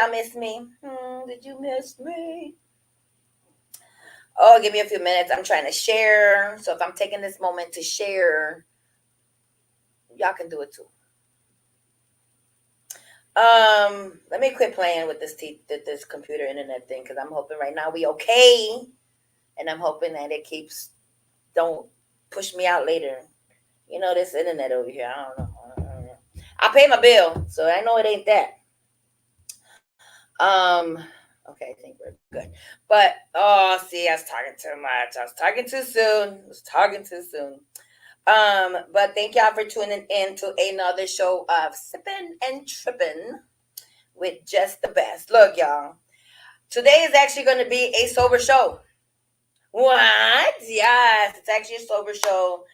y'all miss me? Did you miss me? Oh, give me a few minutes. I'm trying to share. So if I'm taking this moment to share, y'all can do it too. Let me quit playing with this computer internet thing because I'm hoping right now we okay, and I'm hoping that it keeps don't push me out later. You know this internet over here. I don't know. I pay my bill, so I know it ain't that. Um, okay, I think we're good. But oh, see, I was talking too much. I was talking too soon. I was talking too soon. But thank y'all for tuning in to another show of Sippin and Trippin with Just the Best. Look, y'all, today is actually going to be a sober show. What? Yes, it's actually a sober show.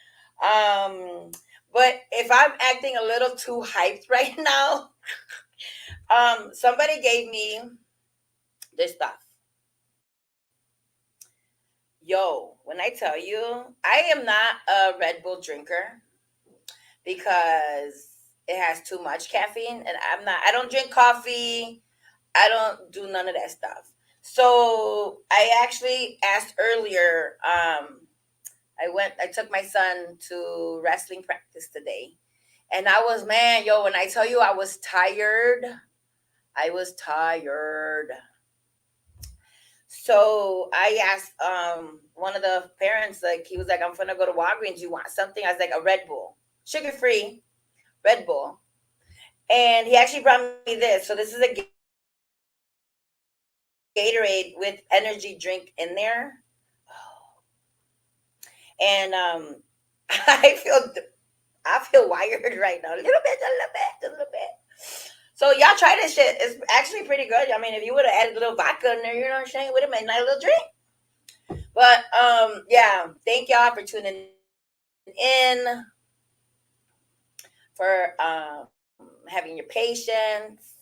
Um, but if I'm acting a little too hyped right now, somebody gave me this stuff. Yo, when I tell you, I am not a Red Bull drinker because it has too much caffeine, and I don't drink coffee. I don't do none of that stuff. So I actually asked earlier. I took my son to wrestling practice today, and I was, man, yo, when I tell you I was tired, I was tired. So I asked one of the parents, like, he was like, I'm gonna go to Walgreens. You want something? I was like, a Red Bull, sugar free Red Bull. And he actually brought me this. So this is a Gatorade with energy drink in there. And I feel I feel wired right now. A little bit, a little bit, a little bit. So y'all try this shit. It's actually pretty good. I mean, if you would have added a little vodka in there, you know what I'm saying, would have made a nice little drink. But yeah, thank y'all for tuning in, for having your patience.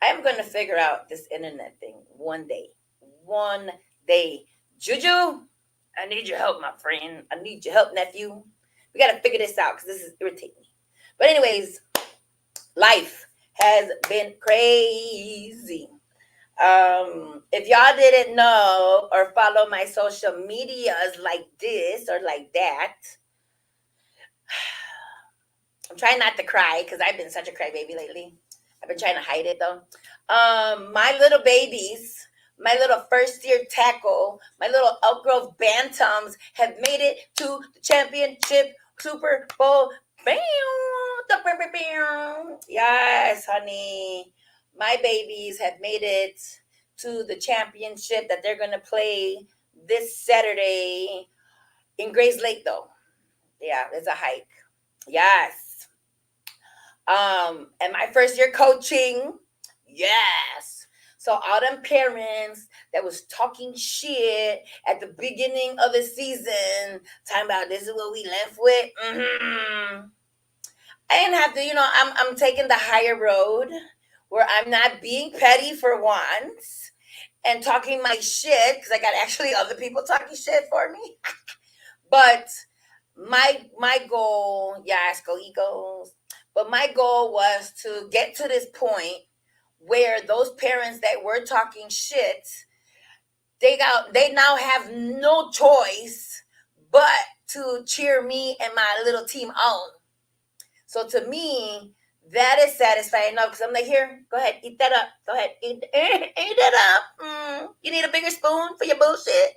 I'm going to figure out this internet thing one day. One day. Juju, I need your help, my friend. I need your help, nephew. We got to figure this out because this is irritating me. But, anyways, life has been crazy. If y'all didn't know or follow my social medias like this or like that, I'm trying not to cry because I've been such a crybaby lately. I've been trying to hide it though. My little babies, my little first year tackle, my little Elk Grove Bantams have made it to the championship Super Bowl. Bam! Yes, honey. My babies have made it to the championship that they're going to play this Saturday in Grays Lake, though. Yeah, it's a hike. Yes. And my first year coaching, yes. So all them parents that was talking shit at the beginning of the season, talking about this is what we left with. I didn't have to, I'm taking the higher road where I'm not being petty for once and talking my shit because I got actually other people talking shit for me. But my goal, yes, go Eagles. But my goal was to get to this point where those parents that were talking shit, they now have no choice but to cheer me and my little team on. So to me, that is satisfying enough because I'm like, here, go ahead, eat that up. Go ahead, eat that up. You need a bigger spoon for your bullshit.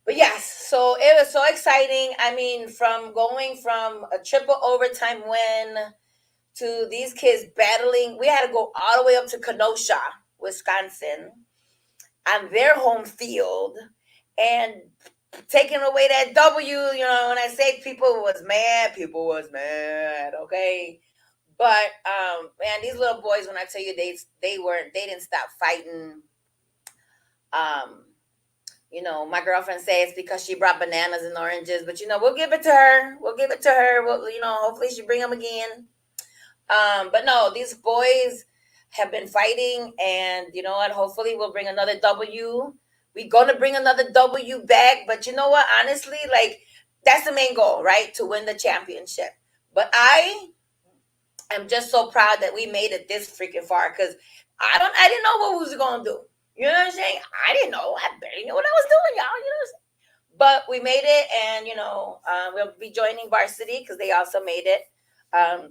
But yes, so it was so exciting. I mean, from going from a triple overtime win to these kids battling, we had to go all the way up to Kenosha, Wisconsin, on their home field and taking away that W. When I say people was mad, okay? But man, these little boys, when I tell you they didn't stop fighting. My girlfriend says it's because she brought bananas and oranges, but we'll give it to her. Well, hopefully she bring them again. But no, these boys have been fighting, and you know what? Hopefully we'll bring another W. We're gonna bring another W back, but you know what? Honestly, like that's the main goal, right? To win the championship. But I I'm just so proud that we made it this freaking far because I didn't know what we was gonna do. You know what I'm saying? I didn't know. I barely knew what I was doing, y'all. You know what I'm saying? But we made it, and we'll be joining varsity because they also made it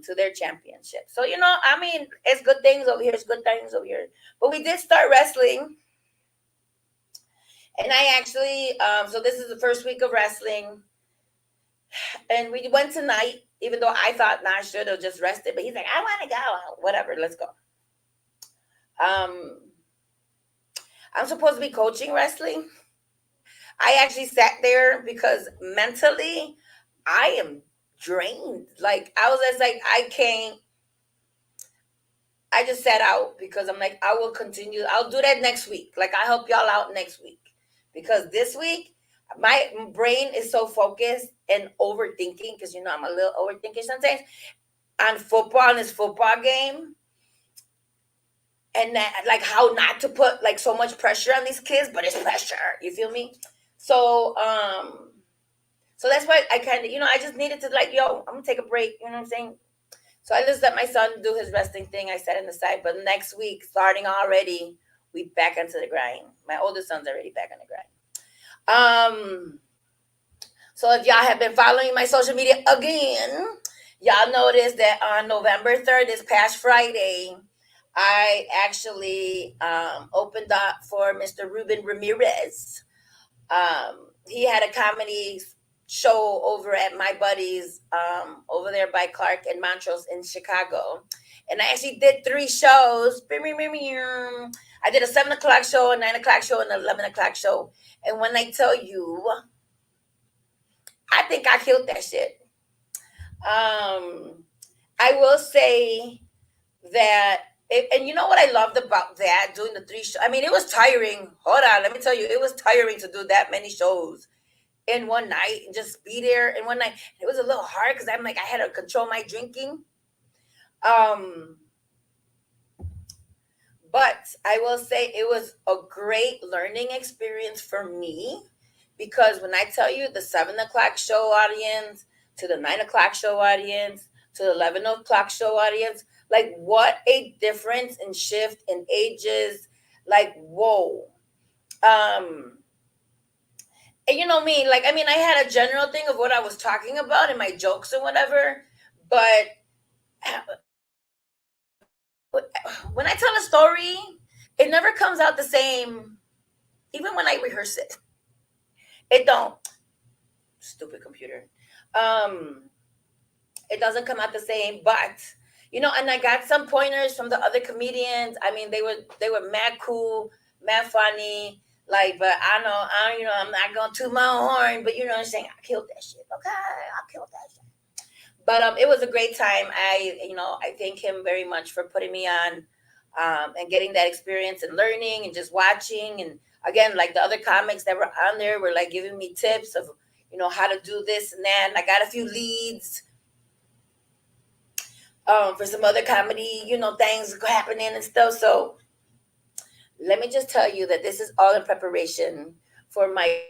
to their championship. So I mean, it's good things over here. It's good things over here. But we did start wrestling, and I actually so this is the first week of wrestling, and we went tonight. Even though I thought, nah, I should have just rested, but he's like, I want to go. Whatever, let's go. Um, I'm supposed to be coaching wrestling. I actually sat there because mentally I am drained. Like I was just like, I can't. I just sat out because I'm like, I will continue. I'll do that next week. Like I help y'all out next week because this week my brain is so focused and overthinking because I'm a little overthinking sometimes on football and this football game, and that like how not to put like so much pressure on these kids, but it's pressure. You feel me? So so that's why I kind of I just needed to like I'm gonna take a break. You know what I'm saying? So I just let my son do his resting thing. I set him aside. But next week, starting already, we back into the grind. My oldest son's already back on the grind. So if y'all have been following my social media again, y'all noticed that on November 3rd, this past Friday, I actually opened up for Mr. Ruben Ramirez. He had a comedy show over at my buddies over there by Clark and Montrose in Chicago. And I actually did 3 shows. I did a 7 o'clock show, a 9 o'clock show, and an 11 o'clock show. And when I tell you, I think I killed that shit. I will say that and you know what I loved about that, doing the 3 shows? I mean, it was tiring. Hold on, let me tell you, it was tiring to do that many shows in one night and just be there in one night. It was a little hard because I'm like, I had to control my drinking. But I will say it was a great learning experience for me because when I tell you the 7 o'clock show audience to the 9 o'clock show audience to the 11 o'clock show audience, like what a difference in shift in ages. Like, whoa. And you know me, like, I mean, I had a general thing of what I was talking about in my jokes and whatever, but when I tell a story, it never comes out the same. Even when I rehearse it, it don't. Stupid computer. Um, it doesn't come out the same. But and I got some pointers from the other comedians. I mean, they were mad cool, mad funny. Like, but I'm not gonna toot my own horn, but you know what I'm saying. I killed that shit. Okay, I killed that shit. But it was a great time. I thank him very much for putting me on, and getting that experience and learning and just watching. And again, like the other comics that were on there were like giving me tips of how to do this and that. And I got a few leads for some other comedy things happening and stuff. So let me just tell you that this is all in preparation for my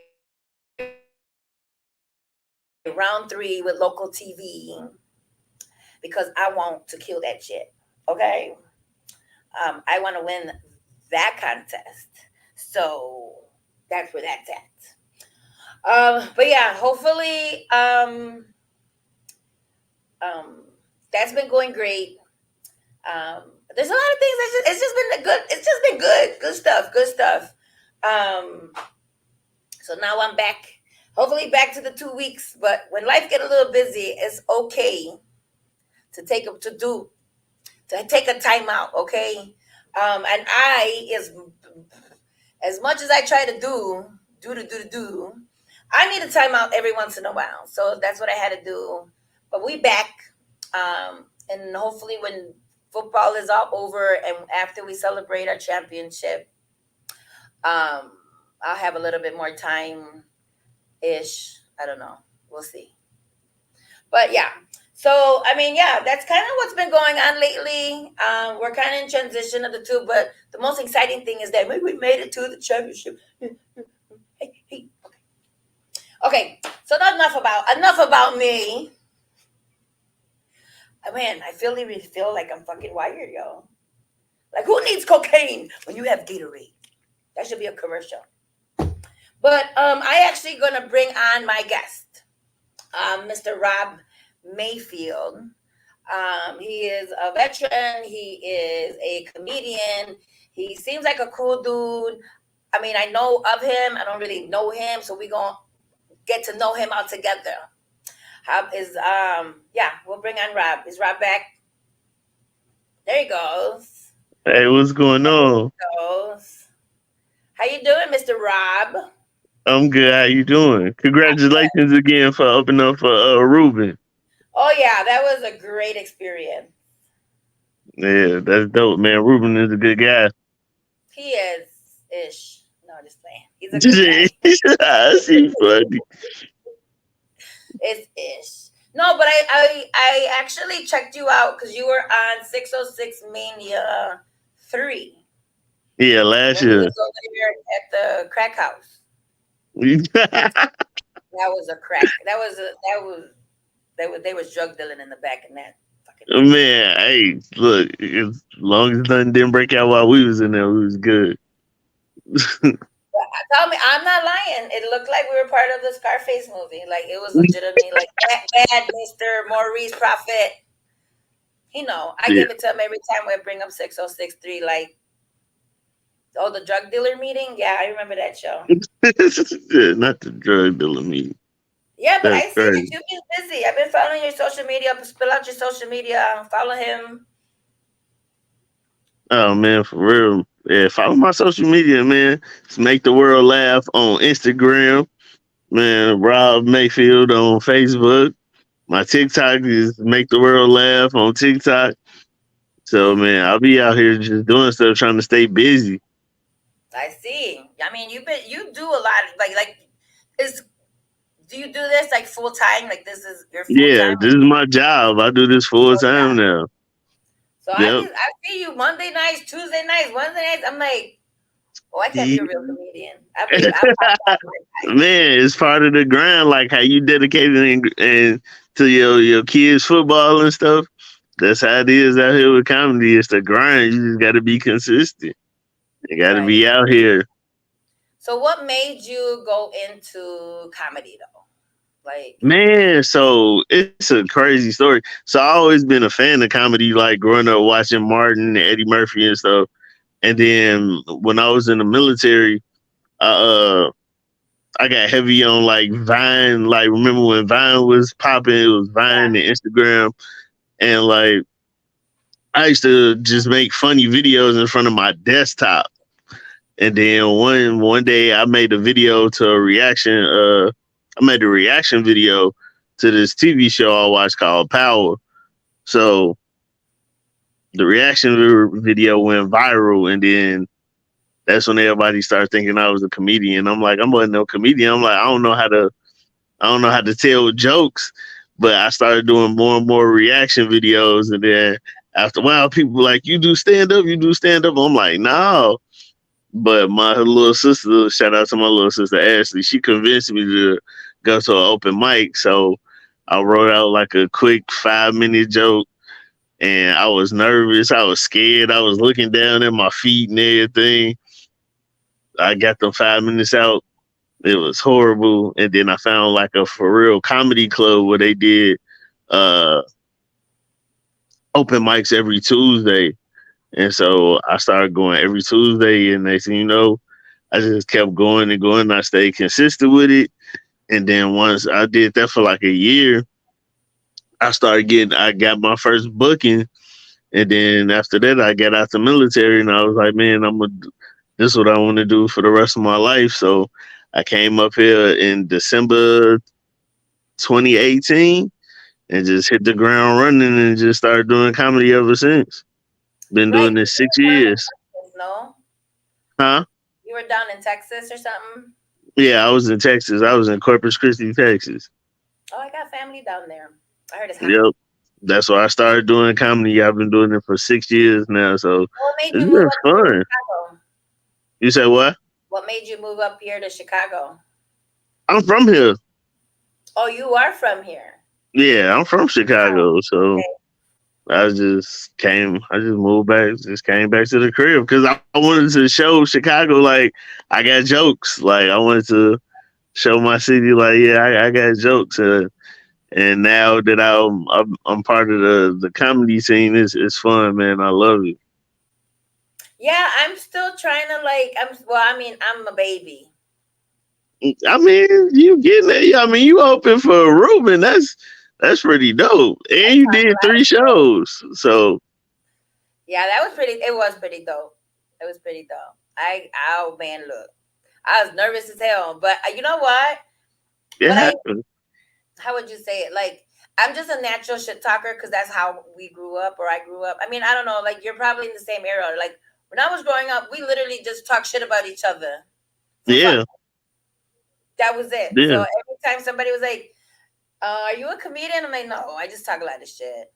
round 3 with local TV because I want to kill that shit. Okay. I want to win that contest. So that's where that's at. But yeah, hopefully, that's been going great. There's a lot of things. It's just been good. It's just been good stuff. Um, so now I'm back. Hopefully back to the 2 weeks. But when life get a little busy, it's okay to take a time out. Okay. And as much as I try to do, I need a time out every once in a while. So that's what I had to do. But we back. And hopefully when football is all over and after we celebrate our championship, I'll have a little bit more time ish. I don't know. We'll see. But yeah. So I mean, yeah, that's kind of what's been going on lately. We're kind of in transition of the two, but the most exciting thing is that we made it to the championship. Hey. Okay. So enough about me. Man, I really feel like I'm fucking wired, yo. Like, who needs cocaine when you have Gatorade? That should be a commercial. But I actually gonna bring on my guest, Mr. Rob Mayfield. He is a veteran. He is a comedian. He seems like a cool dude. I mean, I know of him. I don't really know him, so we gonna get to know him all together. How is Yeah, we'll bring on Rob. Is Rob back? There he goes. Hey, what's going There he on? goes. How you doing, Mr. Rob? I'm good. How you doing? Congratulations again for opening up for Ruben. Oh yeah, that was a great experience. Yeah, that's dope, man. Ruben is a good guy. He is ish. No, just playing. He's a good guy. I see funny. It's ish. No, but I actually checked you out because you were on 606 Mania 3 Yeah, last when we year. was over here at the crack house. That was a crack. They was drug dealing in the back in that fucking place. Man, hey, look, as long as nothing didn't break out while we was in there, we was good. But tell me, I'm not lying. It looked like we were part of the Scarface movie. Like it was legitimately like bad Mr. Maurice Prophet. I Yeah. give it to him every time we bring up 6063. Like, oh, the drug dealer meeting. Yeah, I remember that show. Yeah, not the drug dealer me. Yeah, but That's I see that crazy. you've been busy. I've been following your social media. Spill out your social media. Follow him. Oh man, for real. Yeah, follow my social media, man. Just make the world laugh on Instagram. Man, Rob Mayfield on Facebook. My TikTok is make the world laugh on TikTok. So man, I'll be out here just doing stuff, trying to stay busy. I see. I mean, you do a lot. Like is do you do this like full time? Like this is your full Yeah, time this is my job. I do this full time job. now. So Yep. I see you Monday nights, Tuesday nights, Wednesday nights. I'm like, oh, I can't be a real comedian. I'll be Man, it's part of the grind, like how you dedicated and to your kids' football and stuff. That's how it is out here with comedy. It's the grind. You just got to be consistent. You got to right. be out here. So what made you go into comedy though? Like, Man, so it's a crazy story. So I always been a fan of comedy, like growing up watching Martin and Eddie Murphy and stuff. And then when I was in the military, I I got heavy on like Vine. Like remember when Vine was popping? It was Vine yeah, and Instagram, and like I used to just make funny videos in front of my desktop. And then one day I made a video to a reaction. I made a reaction video to this TV show I watched called Power. So the reaction video went viral, and then that's when everybody started thinking I was a comedian. I'm like, I'm not no comedian. I'm like, I don't know how to tell jokes, but I started doing more and more reaction videos, and then after a while, people were like, you do stand up, you do stand up. I'm like, no. But my little sister, shout out to my little sister Ashley, she convinced me to go to an open mic. So I wrote out like a quick 5 minute joke, and I was nervous. I was scared. I was looking down at my feet and everything. I got the 5 minutes out. It was horrible. And then I found like a for real comedy club where they did uh open mics every Tuesday. And so I started going every Tuesday, and next thing you know, I just kept going and going. I stayed consistent with it. And then once I did that for like a year, I got my first booking. And then after that, I got out the military, and I was like, man, this is what I want to do for the rest of my life. So I came up here in December 2018 and just hit the ground running and just started doing comedy ever since. Been right? doing this You six were down in years. Texas, no? Huh? You were down in Texas or something? Yeah, I was in Texas. I was in Corpus Christi, Texas. Oh, I got family down there. I heard it's hot. Yep. That's why I started doing comedy. I've been doing it for 6 years now. So What made it's you move been up here to fun. Chicago? You say what? What made you move up here to Chicago? I'm from here. Oh, you are from here. Yeah, I'm from Wow. Chicago. So Okay. I just moved back, just came back to the crib because I wanted to show Chicago like I got jokes. Like I wanted to show my city like yeah, I got jokes. And now that I'm part of the comedy scene, it's fun, man. I love it. Yeah, I'm still trying to like. Well, I mean, I'm a baby. I mean, you getting it? I mean, you open for Ruben. That's pretty dope. I And you talk a did lot three of shit. shows, so Yeah, that was pretty. It was pretty dope. It was pretty dope. Oh man, look, I was nervous as hell, but you know what? it What I happened. how would you say it? Like, I'm just a natural shit talker because that's how we grew up, or I grew up. I mean, I don't know. Like, you're probably in the same era. Like, when I was growing up, we literally just talk shit about each other for fun. Yeah, That was it. So yeah. every time somebody was like, "Are you a comedian?" I'm like, "No, I just talk a lot of shit."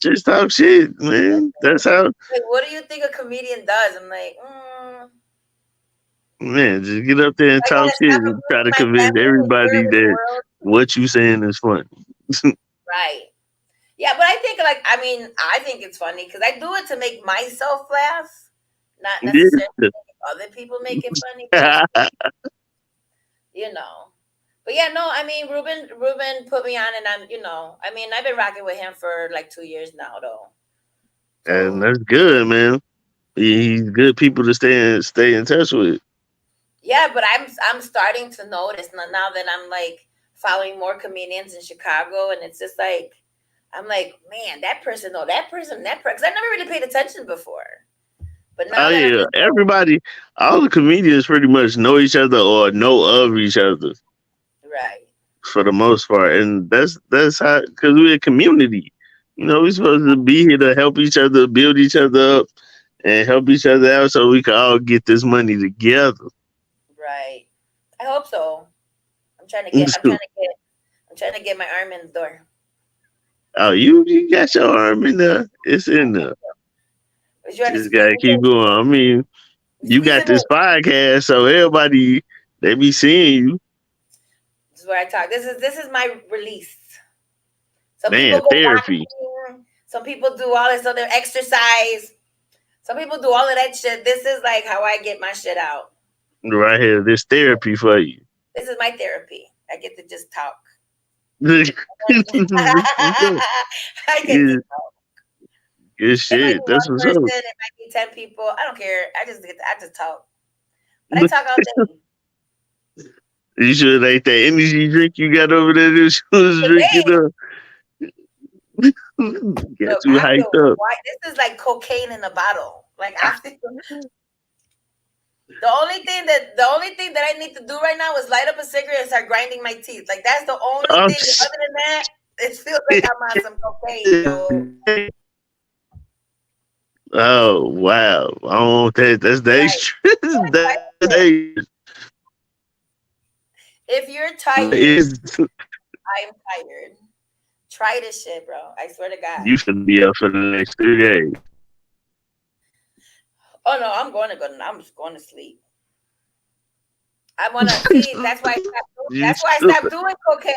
Just talk shit, That's man. it. That's how, Like, what do you think a comedian does? I'm like, man. Just get up there and I talk gotta shit stop and try abusing to my convince family and share everybody with the that world. what you saying is funny. Right. Yeah, but I think like I mean I think it's funny because I do it to make myself laugh, not necessarily Yeah. other people make it funny. But you know, but yeah, no, I mean Ruben put me on, and I mean I've been rocking with him for like 2 years now though. And So that's good, man. He's good people to stay in touch with. yeah, but I'm starting to notice now that I'm like following more comedians in Chicago, and it's just like I'm like, man, that person, no, that person, that person. Because I never really paid attention before, but Oh now that I'm yeah, just everybody, all the comedians pretty much know each other or know of each other right. for the most part, and that's how because we're a community. You know, we're supposed to be here to help each other, build each other up, and help each other out so we can all get this money together. Right. I hope so. I'm trying to get my arm in the door. Oh, you got your arm in there. It's in there. We're trying to Just squeeze gotta keep going. I mean, we're you squeezing got this it. podcast, so everybody they be seeing you. This is where I talk. This is my release. Some people Man, go therapy. boxing, some people do all this other exercise, some people do all of that shit. This is like how I get my shit out. Right here, this therapy for you. This is my therapy. I get to just talk. Good, I get to talk. good It might be shit. one That's what's person, up. it might be 10 people. I don't care. I just talk. But I talk all day. You should ain't that energy drink you got over there that you was drinking Today, got look, you I feel hyped up. white. This is like cocaine in a bottle. Like I feel the only thing that I need to do right now is light up a cigarette and start grinding my teeth. Like that's the only Oh, thing. Other than that, it feels like I'm on some cocaine, yo. oh wow. I don't want that. That's Right. dangerous. Try That's this shit. dangerous. If you're It's, tired, I'm tired. Try this shit, bro. I swear to God. you should be up for the next 3 days. Oh no, I'm just going to sleep. I wanna see. You That's why I stopped stupid. doing cocaine.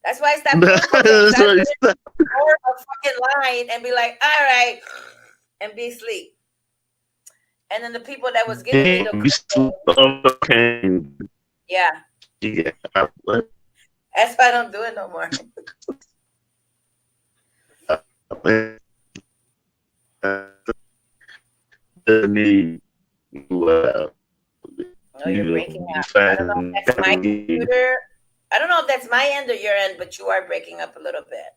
That's why I stopped doing cocaine because That's I what you literally said. pour a fucking line and be like, all right, and be asleep. And then the people that was giving me the Damn, you sleep cocaine, on cocaine. yeah, Yeah. What? that's why I don't do it no more. Man, the need No, you're you breaking you up. I don't know if find that's my computer. I don't know if that's my end or your end, but you are breaking up a little bit.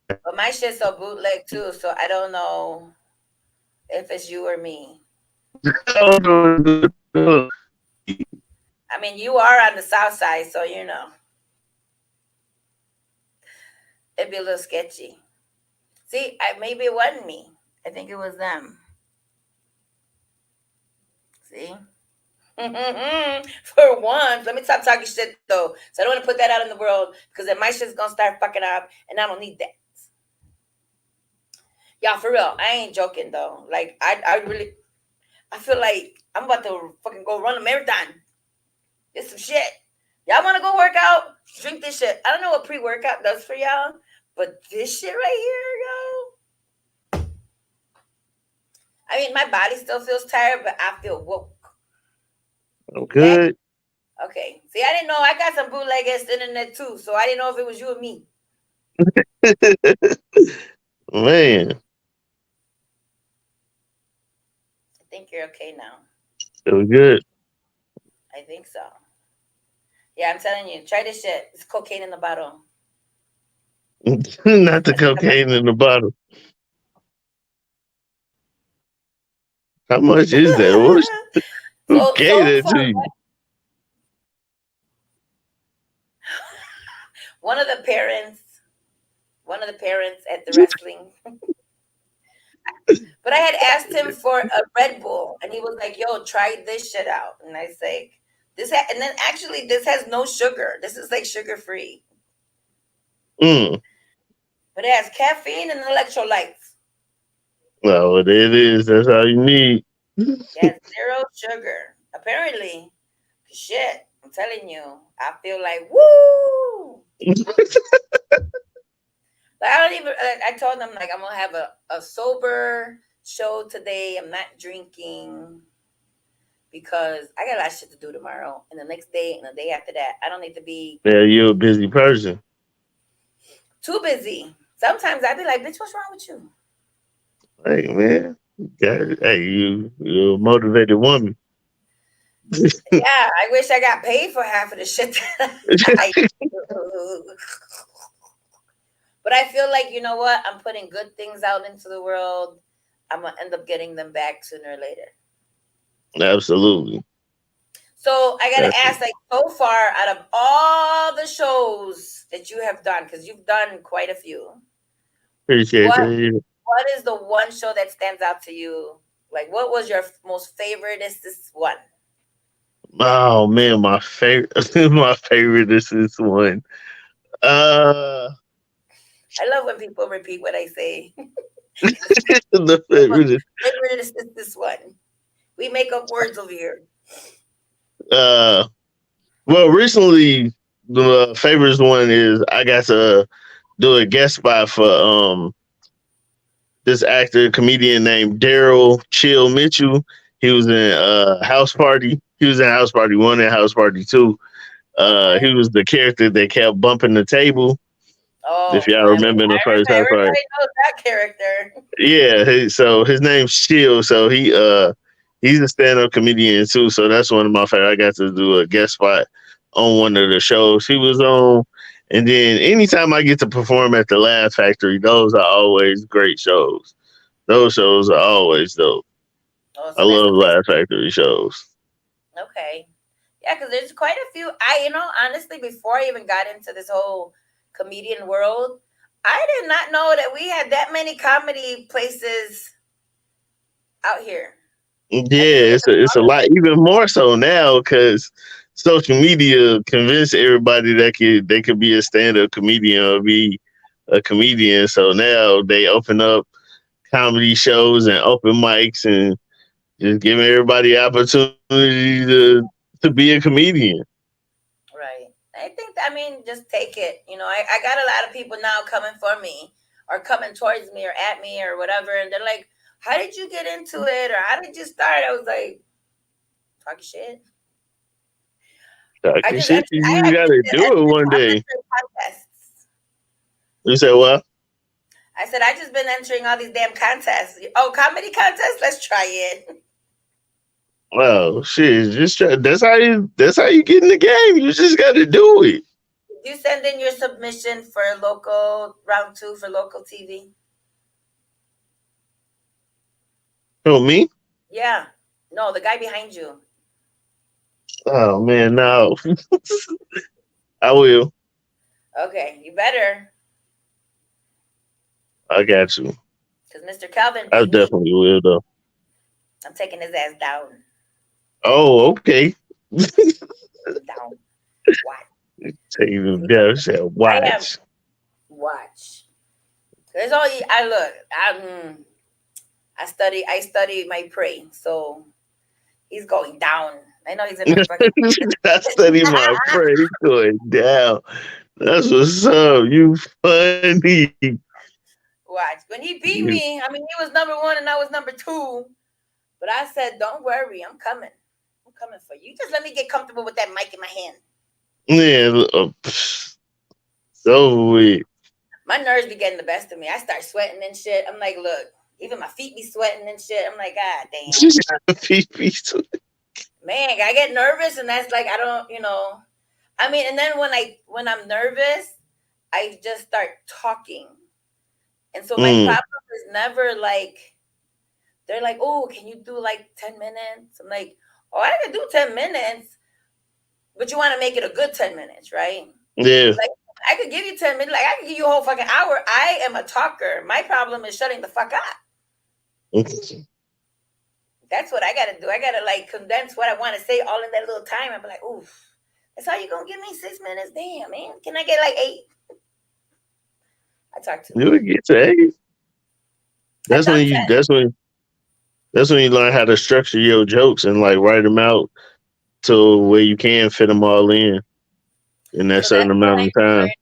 But my shit's so bootleg too, so I don't know if it's you or me. I mean, you are on the south side, so it'd be a little sketchy. See, maybe it wasn't me. I think it was them. See? For once, let me stop talking shit though. So I don't want to put that out in the world because then my shit's gonna start fucking up and I don't need that. Y'all, for real, I ain't joking though. Like I really I feel like I'm about to fucking go run a marathon. It's some shit. Y'all want to go work out? Drink this shit. I don't know what pre-workout does for y'all, but this shit right here, yo. I mean, my body still feels tired, but I feel woke. I'm Okay. good. Okay. See, I didn't know. I got some bootleg ass internet too, so I didn't know if it was you or me. Man, I think you're okay now. it was good. I think so. Yeah, I'm telling you, try this shit. It's cocaine in the bottle. Not the cocaine in the bottle. How much is that? Who gave So that far, to you? one of the parents, one of the parents at the wrestling. But I had asked him for a Red Bull, and he was like, "Yo, try this shit out." And I say, and then actually, this has no sugar. This is like sugar free, Mm. but it has caffeine and electrolytes. Well, it is. That's all you need. It has zero sugar. Apparently, shit. I'm telling you, I feel like woo. Like, I don't even. I told them like I'm gonna have a sober show today. I'm not drinking because I got a lot of shit to do tomorrow and the next day and the day after that. I don't need to be Yeah, you're a busy person. too busy. Sometimes I be like, bitch, what's wrong with you? Like, man, hey, you're a motivated woman. Yeah, I wish I got paid for half of the shit that I do. But I feel like, you know what? I'm putting good things out into the world. I'm going to end up getting them back sooner or later. Absolutely. So I got to That's ask, like, so far, out of all the shows that you have done, because you've done quite a few, appreciate what that. what is the one show that stands out to you? Like, what was your most favorite? Is this one? Oh man, my favorite, my favorite is this one. Uh, I love when people repeat what I say. the My most favorite is favorite is this one. We make up words over here. uh. Well, recently the favorites one is I got to do a guest spot for this actor comedian named Daryl Chill Mitchell. He was in House Party. He was in House Party 1 and House Party 2. Okay. He was the character that kept bumping the table. If Oh, y'all remember the first House Party. everybody knows that character. Yeah, so his name's Chill. So he's a stand up comedian too. So that's one of my favorite. I got to do a guest spot on one of the shows he was on. And then anytime I get to perform at the Laugh Factory, those are always great shows. Those shows are always dope. Oh, I so that's the love place. Laugh Factory shows. Okay. Yeah, because there's quite a few. Honestly, before I even got into this whole comedian world, I did not know that we had that many comedy places out here. I just Yeah, live in it's a lot, even more so now because social media convinced everybody that they could be a stand up comedian or be a comedian. So now they open up comedy shows and open mics and just giving everybody opportunity to be a comedian. right. I think, I mean, just take it. I got a lot of people now coming for me or coming towards me or at me or whatever. And they're like, how did you get into it? Or how did you start? I was like, talking shit. Talking shit, I you actually gotta did do it one day. entering contests. You say what? I said, I just been entering all these damn contests. Oh, comedy contests? Let's try it. Well, shit, just try. That's how you get in the game. You just gotta do it. Did you send in your submission for local round two for local TV? Who me? Yeah. No, the guy behind you. Oh man, no. I will. Okay, you better. I got you. Because Mr. Calvin I beat me. definitely will though. I'm taking his ass down. Oh, okay. Down. Watch. Take them down. Say, I am. watch. Watch. There's all I look. I study my prey. So he's going down. I know he's gonna fucking I study my friend going down. That's what's up. You funny. watch. When he beat You, me, I mean he was number one and I was number two. But I said, don't worry, I'm coming. I'm coming for you. Just let me get comfortable with that mic in my hand. man, so weird. My nerves be getting the best of me. I start sweating and shit. I'm like, look, even my feet be sweating and shit. I'm like, God damn. Man, I get nervous and that's like I don't, I mean, and then when I'm nervous, I just start talking. And so my Mm, problem is never like they're like, oh, can you do like 10 minutes? I'm like, oh, I can do 10 minutes, but you want to make it a good 10 minutes, right? yeah. Like I could give you 10 minutes, like I could give you a whole fucking hour. I am a talker. My problem is shutting the fuck up. That's what I gotta do. I gotta like condense what I want to say all in that little time. I'm like, oof, that's all you gonna give me 6 minutes? Damn, man. Can I get like 8? I talk too You much. would get to eight. I've That's done when 10. you. That's when you learn how to structure your jokes and like write them out to where you can fit them all in that So that's certain what amount of I'm time. learning.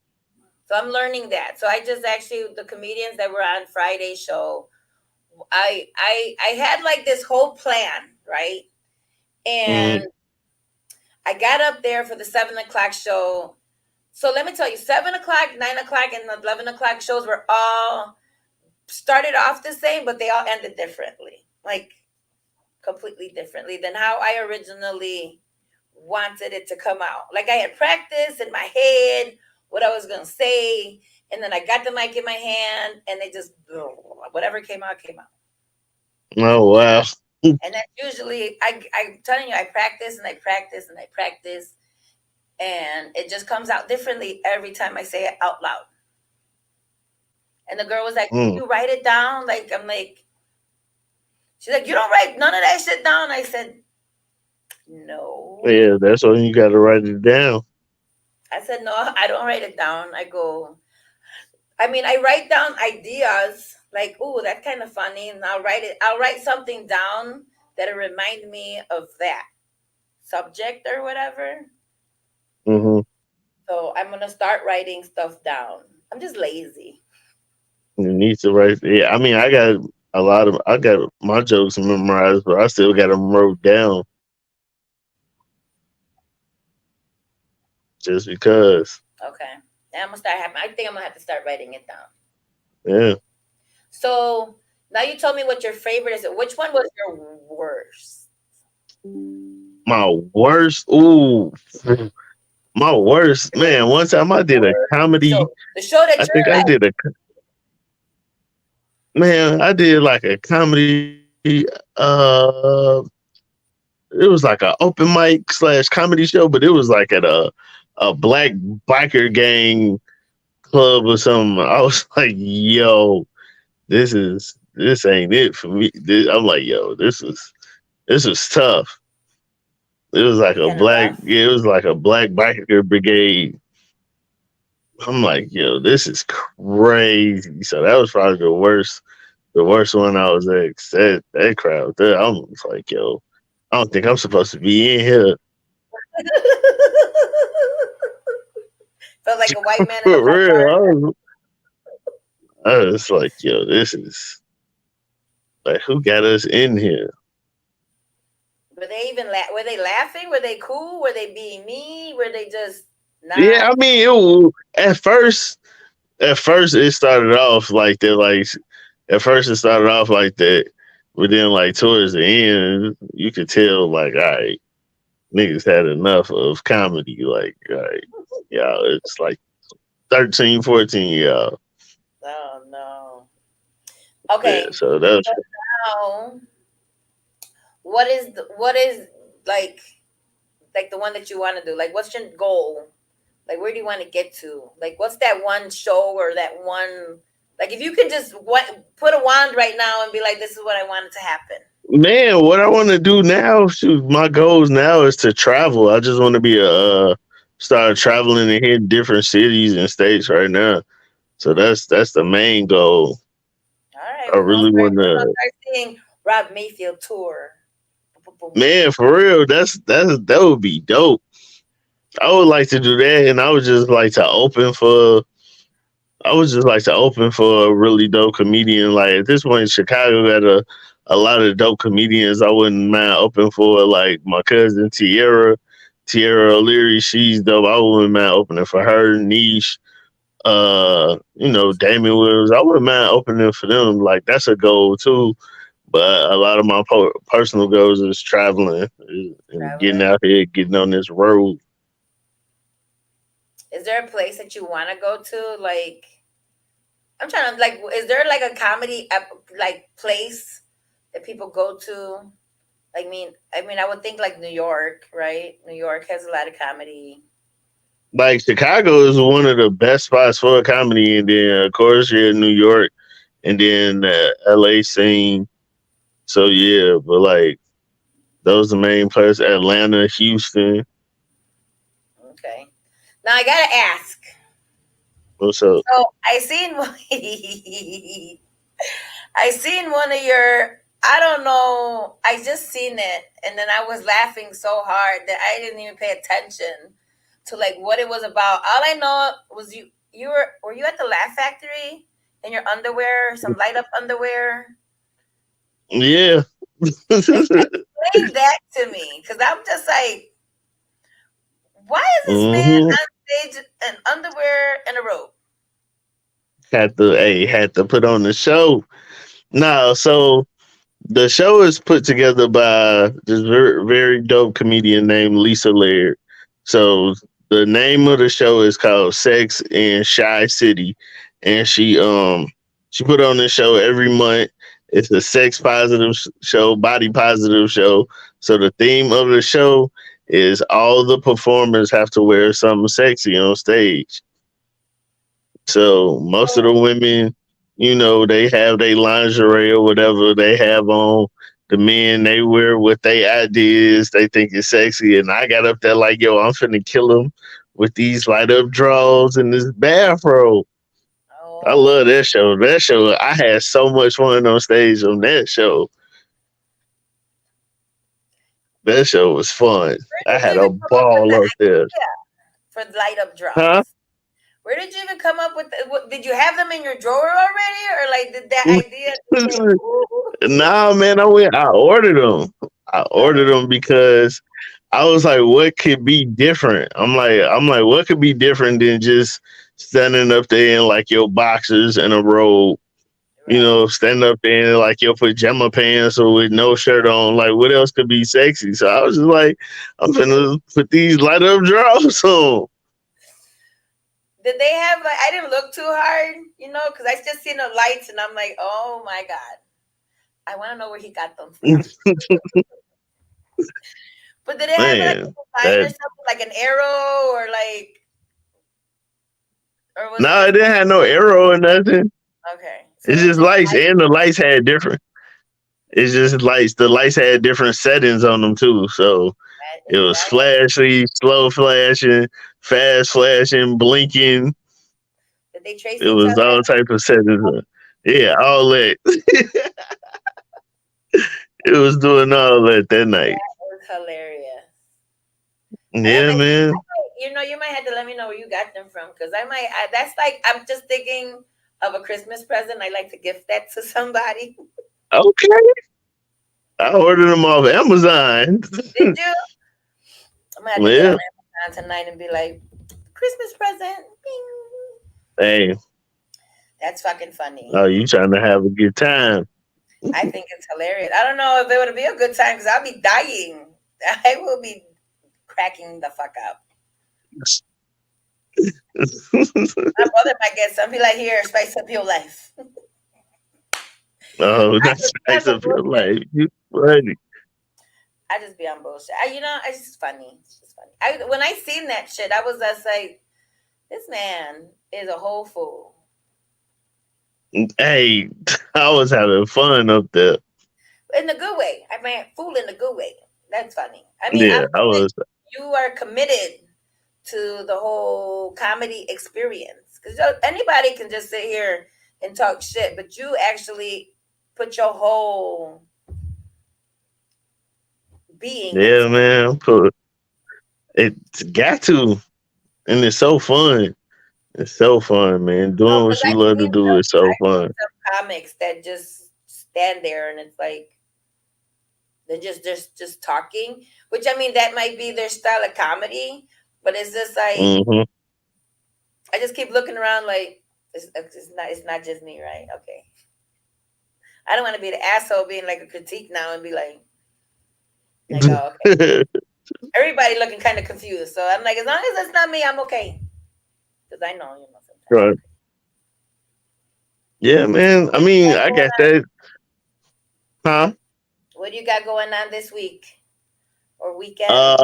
So I'm learning that. So I just actually the comedians that were on Friday's show, I had like this whole plan, right? Mm, And I got up there for the 7 o'clock show. So let me tell you, 7 o'clock, 9 o'clock, and the 11 o'clock shows were all started off the same, but they all ended differently, like completely differently than how I originally wanted it to come out. Like I had practiced in my head what I was gonna say, and then I got the mic in my hand, and they just whatever came out came out. oh wow. And that's usually I'm telling you, I practice and I practice and I practice, and it just comes out differently every time I say it out loud. And the girl was like, Mm, "You write it down?" Like I'm like, she's like, "You don't write none of that shit down." I said, "No." yeah, that's when you got to write it down. I said, "No, I don't write it down." I go, I mean, I write down ideas like, "Oh, that's kind of funny," and I'll write it. I'll write something down that'll remind me of that subject or whatever. Hmm. So I'm gonna start writing stuff down. I'm just lazy. You need to write. Yeah, I mean, I got my jokes memorized, but I still got them wrote down just because. Okay, now I'm gonna start having. I think I'm gonna have to start writing it down. Yeah, So now you told me what your favorite is. Which one was your worst? my worst. Ooh, my worst man. One time I did a Worst comedy. show. The show that I you're think I like. did a man. I did like a comedy. It was like a open mic slash comedy show, but it was like at a black biker gang club or something. I was like, yo, this ain't it for me. I'm like, yo, this is tough. Kind of rough. It was like a black biker brigade. I'm like, yo, this is crazy. So that was probably the worst one I was at. That crowd there, I was like, yo, I don't think I'm supposed to be in here. Felt like a white man in a For black real, bar. I was like, yo, this is like, who got us in here? Were they even were they laughing? Were they cool? Were they being mean? Were they just Yeah, not? I mean, at first it started off like that. Like at first it started off like that, but then like towards the end, you could tell like, all right, niggas had enough of comedy. Like, all right, y'all, it's like 13, 14, y'all. Oh no. Yeah, Okay. so that was So now, what is like the one that you want to do? Like, what's your goal? Like, where do you want to get to? Like, what's that one show or that one? Like, if you could just put a wand right now and be like, this is what I wanted to happen. man. What I want to do now, shoot, my goals now is to travel. I just want to be start traveling and hitting different cities and states right now. So that's the main goal. All right, I we're gonna really start. want We're gonna to. start seeing Rob Mayfield tour. Man, for real, that would be dope. I would like to do that, and I would just like to open for a really dope comedian. Like at this point, Chicago got a lot of dope comedians. I wouldn't mind open for like my cousin Tierra O'Leary. She's dope. I wouldn't mind opening for her. Niche, Damian Williams. I wouldn't mind opening for them. Like that's a goal too. But a lot of my personal goals is traveling and getting Traveling. out here, getting on this road. Is there a place that you want to go to? Like, I'm trying to like. Is there like a comedy like place that people go to? I would think like New York, right? New York has a lot of comedy. Like Chicago is one of the best spots for comedy, and then of course you're in New York, and then the LA scene. So yeah, but like those are the main places: Atlanta, Houston. Okay. Now I gotta ask. What's up? So I seen one of your. I don't know. I just seen it, and then I was laughing so hard that I didn't even pay attention to like what it was about. All I know was you. Were you at the Laugh Factory in your underwear, some light up underwear? Yeah. Explain that to me, because I'm just like, why is this man hmm on stage in underwear and a robe? had to put on the show. No, so the show is put together by this very, very dope comedian named Lisa Laird. So the name of the show is called Sex in Shy City, and she put on this show every month. It's a sex positive show, body positive show. So the theme of the show is all the performers have to wear something sexy on stage. So most of the women, they have their lingerie or whatever they have on. The men, they wear what they ideas they think is sexy. And I got up there like, yo, I'm finna kill them with these light up drawers and this bathrobe. I Oh, love that show. That show, I had so much fun on stage on that show. That show was fun. where I did you had even a come up with the ball up there. idea for light up Huh? draws? Where did you even come up with? Did you have them in your drawer already, or like did that idea just say, "Ooh"? Nah, man, I ordered them. I ordered them because I was like, what could be different? I'm like, what could be different than just standing up there in like your boxers and a robe, Right. standing up there in like your pajama pants or with no shirt on. Like, what else could be sexy? So I was just like, I'm gonna put these light up drawers on. Did they have like? I didn't look too hard, because I just seen the lights, and I'm like, oh my god, I want to know where he got them from. But did it have like Man, a design or that something, like an arrow, or was it no, it just didn't have no arrow or nothing. okay? So It's it was just just lights, light. and the lights had different. It's just lights. The lights had different settings on them too. So That it is was that. flashy, slow flashing, fast flashing, blinking. Did they trace It each was other? all type of settings. Yeah, all that. It was doing all that night. That was hilarious. I Yeah, might, man. you might have to let me know where you got them from, because that's like, I'm just thinking of a Christmas present. I like to gift that to somebody. Okay. I ordered them off Amazon. Did you? I'm gonna have to get on Yeah. Amazon tonight and be like, Christmas present. Bing. Hey, That's fucking funny. oh, you trying to have a good time. I think it's hilarious. I don't know if it would be a good time because I'll be dying. I will be cracking the fuck up. My brother might get some. Be like, here, spice up your life. Oh, I that's just be on nice the of your bullshit. life. You funny. I just be on bullshit. It's just funny. It's just funny. When I seen that shit, I was just like, this man is a whole fool. Hey, I was having fun up there. In the good way. I mean, fool in the good way. That's funny. I mean, I'm Yeah, I saying was. you are committed to the whole comedy experience, because anybody can just sit here and talk shit, but you actually put your whole being in Yeah, something. man. It's got to, and it's so fun. It's so fun, man. No, Doing because what you love to do is so I've fun. seen some comics that just stand there and it's like they're just talking. Which I mean, that might be their style of comedy, but it's just like Hmm. I just keep looking around like it's not just me, right? Okay, I don't want to be the asshole being like a critique now and be like oh okay, everybody looking kind of confused. So I'm like, as long as it's not me, I'm okay because I know sometimes I'm Right. crazy. Yeah, man. I What do you mean, got I going got on? that. Huh? What do you got going on this week or weekend?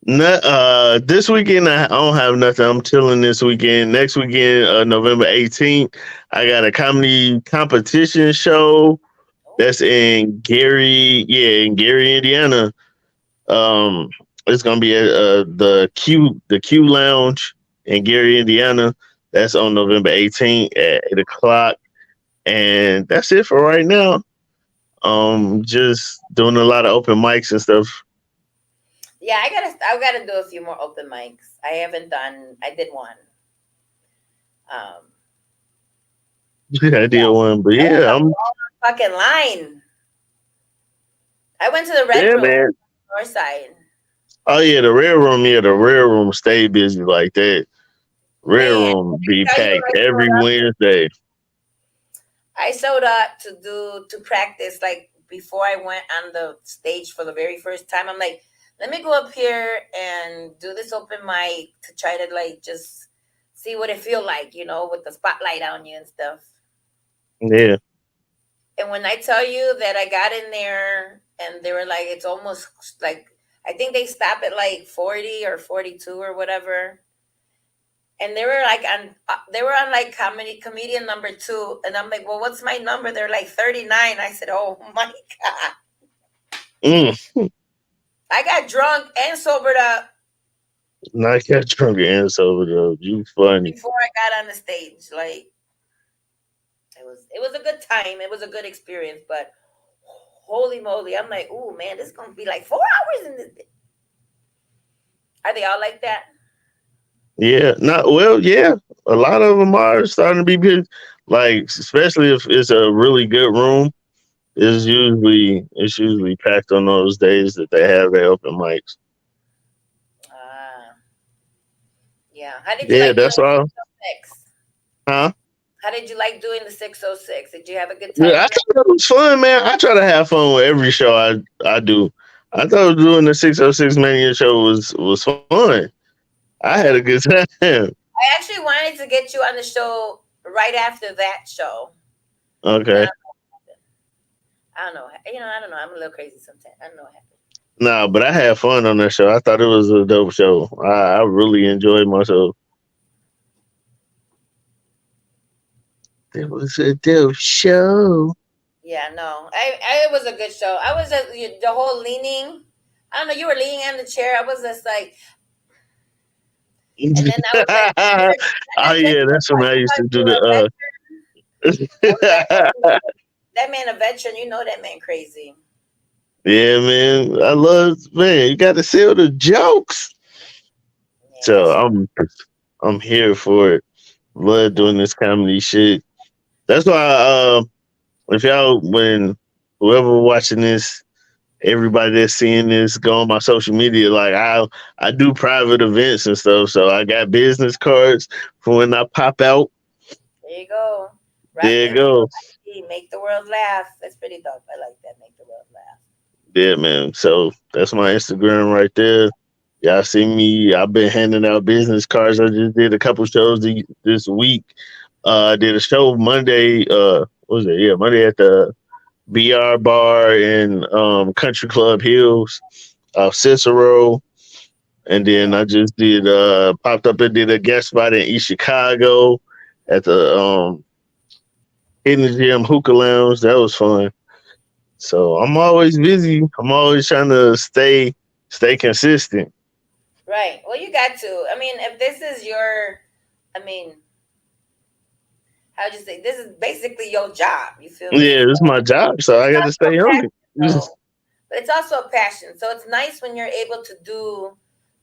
Uh, this weekend I don't have nothing. I'm chilling this weekend. Next weekend, November 18th, I got a comedy competition show Oh, that's in Gary, yeah, in Gary, Indiana. Um, it's gonna be at the Q Lounge in Gary, Indiana. That's on November 18th at 8 o'clock, and that's it for right now. Just doing a lot of open mics and stuff. yeah, I gotta do a few more open mics. I haven't done. I did one. Um, I yeah, did one, but there was yeah, a I'm long fucking line. I went to the red yeah, room, man. north side. Oh yeah, the Rare Room, yeah, the Rare Room stay busy like that. Rare Man, Room let me be tell you, packed I showed every up. Wednesday. I showed up to practice like before I went on the stage for the very first time. I'm like, let me go up here and do this open mic to try to like just see what it feel like, with the spotlight on you and stuff. Yeah. And when I tell you that I got in there and they were like, it's almost like I think they stopped at like 40 or 42 or whatever. And they were on like comedian number two. And I'm like, well, what's my number? They're like 39. I said, oh my God. Mm. I got drunk and sobered up Not got drunk and sober though. You funny. before I got on the stage. Like it was a good time. It was a good experience, but holy moly, I'm like, ooh man, this is gonna be like 4 hours in this. Are they all like that? Yeah. Not well. Yeah. A lot of them are starting to be big. Like especially if it's a really good room. It's usually packed on those days that they have their open mics. Ah, yeah. How did you Yeah, like doing that's all. 606? Huh? How did you like doing the 606? Did you have a good Yeah, time I in it? thought it was fun, man. I try to have fun with every show I do. I thought doing the 606 Mania show was fun. I had a Yeah. good time. I actually wanted to get you on the show right after that show. And then Okay. I don't know. I don't know. I'm a little crazy sometimes. I don't know what happened. No, but I had fun on that show. I thought it was a dope show. I really enjoyed myself. It was a dope show. Yeah, no. It was a good show. I was just the whole leaning. I don't know. You were leaning on the chair. I was just like, and then I was like, Oh that yeah, that's when I you used thought to you do were a the veteran. I was like, oh, that man a veteran. You know that man crazy. Yeah, man. I love man, you gotta sell the jokes. Yeah, So that's true. I'm here for it. Love No, doing this comedy shit. That's why if y'all when whoever watching this, everybody that's seeing this, go on my social media. Like I do private events and stuff. So I got business cards for when I pop out. there you go. Rock There you Info go. ID, make the world laugh. That's pretty dope. I like that. Make the world laugh. Yeah, man. So that's my Instagram right there. Y'all see me. I've been handing out business cards. I just did a couple shows this week. I did a show Monday. What was it? Yeah, Monday at the BR Bar in Country Club Hills, Cicero. And then Yeah. I just did popped up and did a guest spot in East Chicago at the Hidden Gem Hookah Lounge. That was fun. So I'm always busy. I'm always trying to stay consistent. Right. Well, you got to. I mean, if this is your, I mean, how'd you say? This is basically your job. You feel me? Yeah, So it's my job, so I it's got not to your stay on passion, it. though. but it's also a passion. So it's nice when you're able to do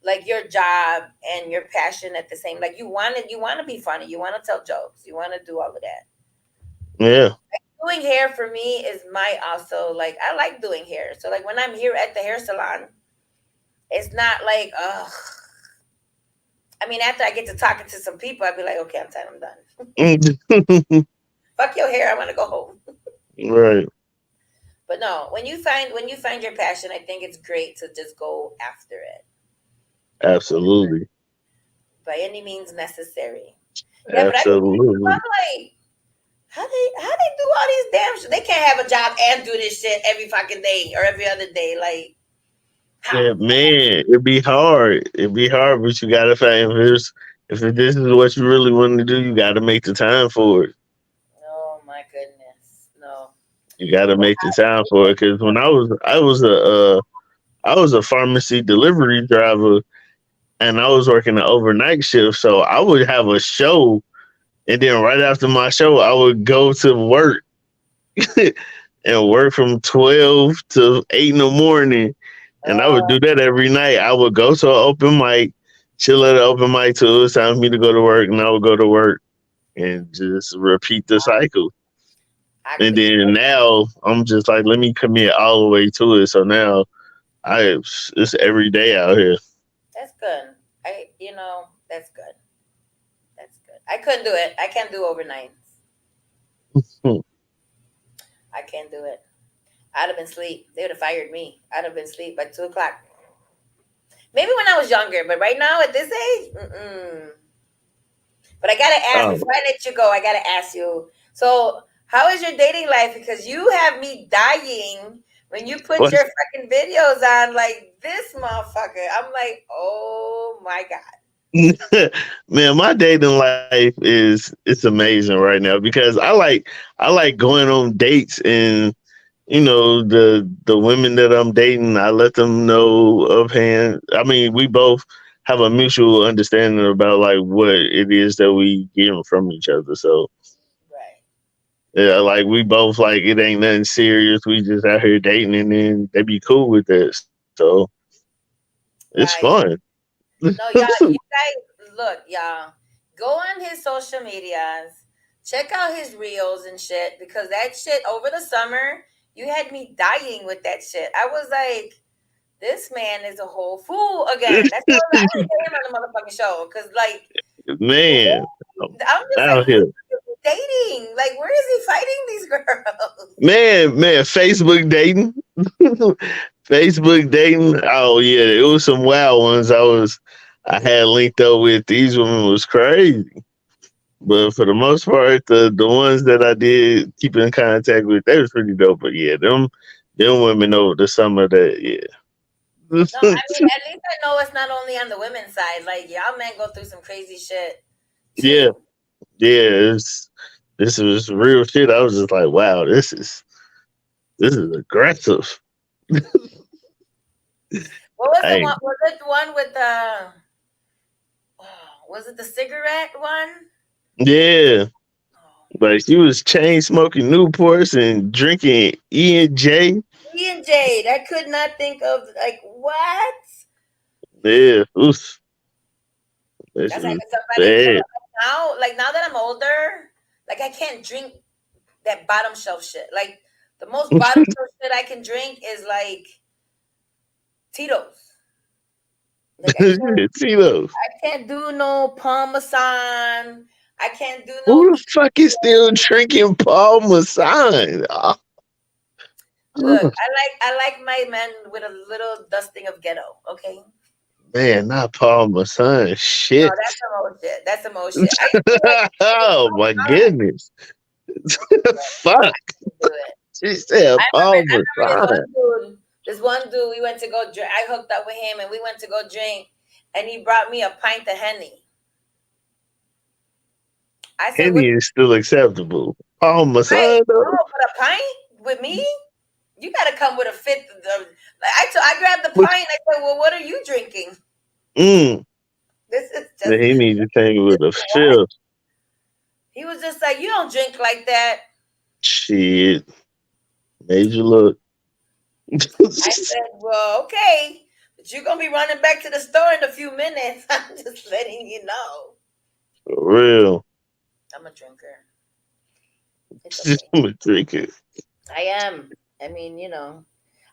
like your job and your passion at the same. Like you want to be funny, you want to tell jokes, you want to do all of that. Yeah. Doing hair for me is my also like I like doing hair. So like when I'm here at the hair salon, it's not like ugh. I mean, after I get to talking to some people, I'd be like, okay, I'm tired, I'm done. Fuck your hair, I want to go home. Right. But no, when you find your passion, I think it's great to just go after it Absolutely. by any means necessary. Yeah, but I be thinking, I'm Absolutely. like, how they do all these damn shit? They can't have a job and do this shit every fucking day or every other day. Like how? Yeah, man, it'd be hard. It'd be hard, but you gotta find if this is what you really want to do, you gotta make the time for it. Oh my goodness, no. You gotta make the time for it. Because when I was a pharmacy delivery driver, and I was working the overnight shift, so I would have a show, and then right after my show, I would go to work and work from 12 to 8 in the morning, and I would Oh, do that every night. I would go to an open mic, chill at an open mic till it was time for me to go to work, and I would go to work and just repeat the cycle. I And could. then now I'm just like, let me commit all the way to it. So now it's every day out here. That's good. That's good. That's good. I couldn't do it. I can't do overnights. I can't do it. I'd have been asleep. They would have fired me. I'd have been asleep by 2 o'clock. Maybe when I was younger, but right now at this age, mm-mm. But I gotta ask Oh, before I let you go. I gotta ask you. So, how is your dating life? Because you have me dying when you put what? your fucking videos on like this motherfucker. I'm like, oh my god. Man, my dating life is it's amazing right now because I like going on dates, and the women that I'm dating, I let them know of hand. I mean, we both have a mutual understanding about like what it is that we get from each other. So Right. yeah, like we both like it ain't nothing serious. We just out here dating, and then they be cool with that. So it's fun. Right. No, y'all, you guys, look, y'all, go on his social medias, check out his reels and shit, because that shit over the summer, you had me dying with that shit. I was like, this man is a whole fool again. That's why I didn't get him on the motherfucking show, because, like, Man, I'm just like, out who here. is he dating? Like, where is he fighting these girls? Man, Facebook dating. Facebook dating. Oh yeah, it was some wild ones. I had linked up with. These women was crazy. But for the most part, the ones that I did keep in contact with, they was pretty dope. But yeah, them women over the summer that No, I yeah. mean, at least I know it's not only on the women's side. Like, y'all men go through some crazy shit, Yeah, too. yeah, this was real shit. I was just like, wow, this is aggressive. What was the Hey, one? Was it the one with the? Was it the cigarette one? yeah. Oh, But she was chain smoking Newports and drinking E&J. E and Jade. I could not think of like what. Yeah, oof, this That's like was somebody bad. now. Like now that I'm older, like I can't drink that bottom shelf shit. Like the most bottom shelf shit I can drink is like Tito's. Like Tito's. I can't do no Parmesan. I can't do no Who the fuck is still drinking Paul Masson? look. Oh, I like my men with a little dusting of ghetto. Okay. man, not Paul Masson. No, Shit. that's some old shit. That's some old shit. I used to like it's Oh so my hard. goodness. Fuck. To do it. She said Paul I remember this Masson. one dude. This one dude. We went to go drink. I hooked up with him, and we went to go drink. And he brought me a pint of henny. I said, "What? Henny is still acceptable. Paul Right? Masson No, though? but a pint with me? You got to come with a fifth of the." Like I grabbed the What- pint. I said, "Well, what are you drinking? Mm. This is just He needs to take it this with a is what." fifth. He was just like, "You don't drink like that." Shit. Made you look. I said, well, okay, but you're gonna be running back to the store in a few minutes. I'm just letting you know. For real. I'm a drinker. It's okay. I'm a drinker. I am. I mean,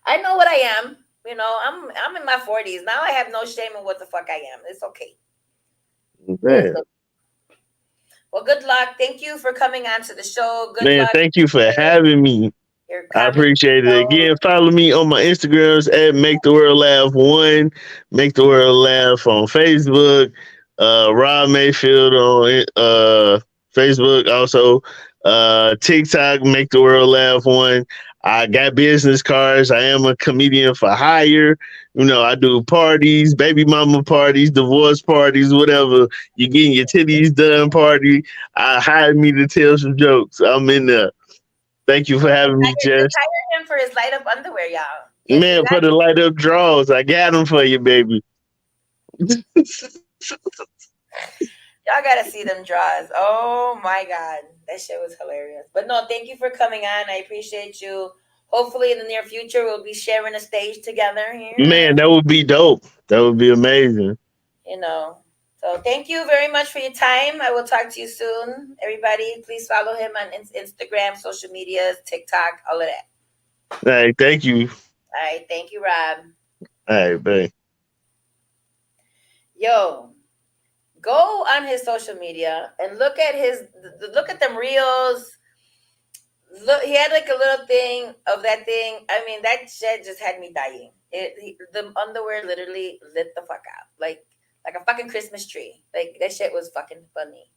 I know what I am. I'm in my 40s now. I have no shame in what the fuck I am. It's okay. It's Man. okay. Well, good luck. Thank you for coming on to the show. Good Man, luck thank you for with having me. your I comedy appreciate it. show. Again, follow me on my Instagrams at Make the World Laugh One, Make the World Laugh on Facebook, Rob Mayfield on Facebook, also TikTok, Make the World Laugh One. I got business cards. I am a comedian for hire. I do parties, baby mama parties, divorce parties, whatever. You getting your titties done party. I hired me to tell some jokes. I'm in there. Thank you for having me, Just Jess. hire him for his light up underwear, y'all. You Man, got for the light up draws, I got them for you, baby. y'all gotta see them draws. Oh my god, that shit was hilarious. But no, thank you for coming on. I appreciate you. Hopefully, in the near future, we'll be sharing a stage together Man, here. that would be dope. That would be amazing. You know. So thank you very much for your time. I will talk to you soon. Everybody, please follow him on Instagram, social medias, TikTok, all of that. All right, thank you. All right. Thank you, Rob. All right, bye. Yo, go on his social media and look at them reels. Look, he had like a little thing of that thing. I mean, that shit just had me dying. The underwear literally lit the fuck out, like a fucking Christmas tree. Like that shit was fucking funny.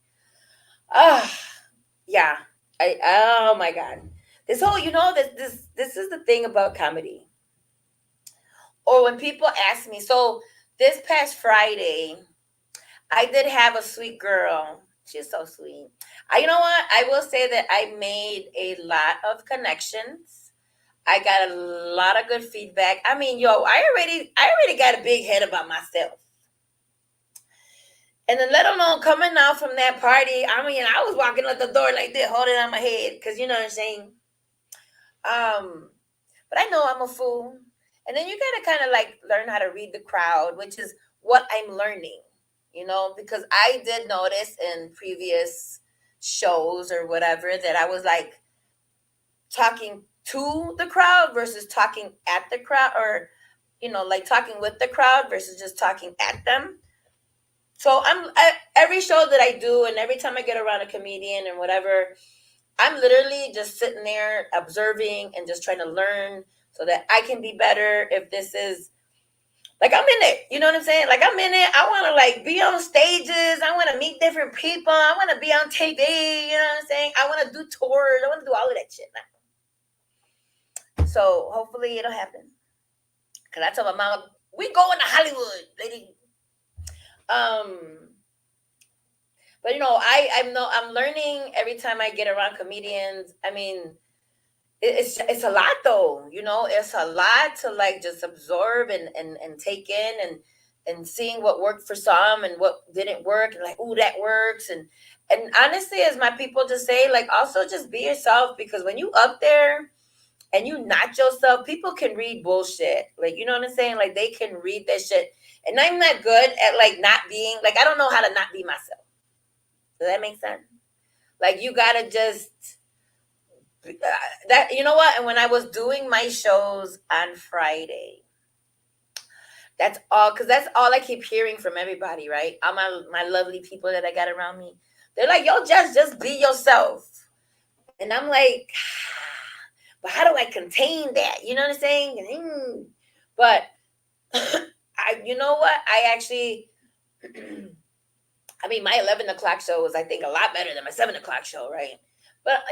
Ah, yeah. Oh my god. This whole, this is the thing about comedy. Or when people ask me, so this past Friday, I did have a sweet girl. She's so sweet. You know what? I will say that I made a lot of connections. I got a lot of good feedback. I mean, yo, I already got a big head about myself. And then let alone coming out from that party. I mean, I was walking out the door like this, holding on my head, because you know what I'm saying. Um, but I know I'm a fool. And then you gotta kind of like learn how to read the crowd, which is what I'm learning, because I did notice in previous shows or whatever that I was like talking to the crowd versus talking at the crowd, or like talking with the crowd versus just talking at them. So every show that I do, and every time I get around a comedian and whatever, I'm literally just sitting there observing and just trying to learn so that I can be better. If this is like, I'm in it, you know what I'm saying? Like, I'm in it. I want to like be on stages. I want to meet different people. I want to be on TV. You know what I'm saying? I want to do tours. I want to do all of that shit now. So hopefully it'll happen. Cause I told my mama, we going to Hollywood, lady. Um, but I'm learning every time I get around comedians. I mean, it's a lot though, it's a lot to like just absorb and take in, and seeing what worked for some and what didn't work, and like, oh, that works. And honestly, as my people just say, like, also just be yourself, because when you up there and you not yourself, people can read bullshit, like, you know what I'm saying, like they can read that shit. And I'm not good at like not being like, I don't know how to not be myself. Does that make sense? Like, you gotta just that, you know what, and when I was doing my shows on Friday, that's all I keep hearing from everybody, right? All my lovely people that I got around me, they're like, yo, just be yourself. And I'm like, but how do I contain that, you know what I'm saying? But you know what, I actually I mean, my 11 o'clock show was, I think, a lot better than my 7 o'clock show, right? But,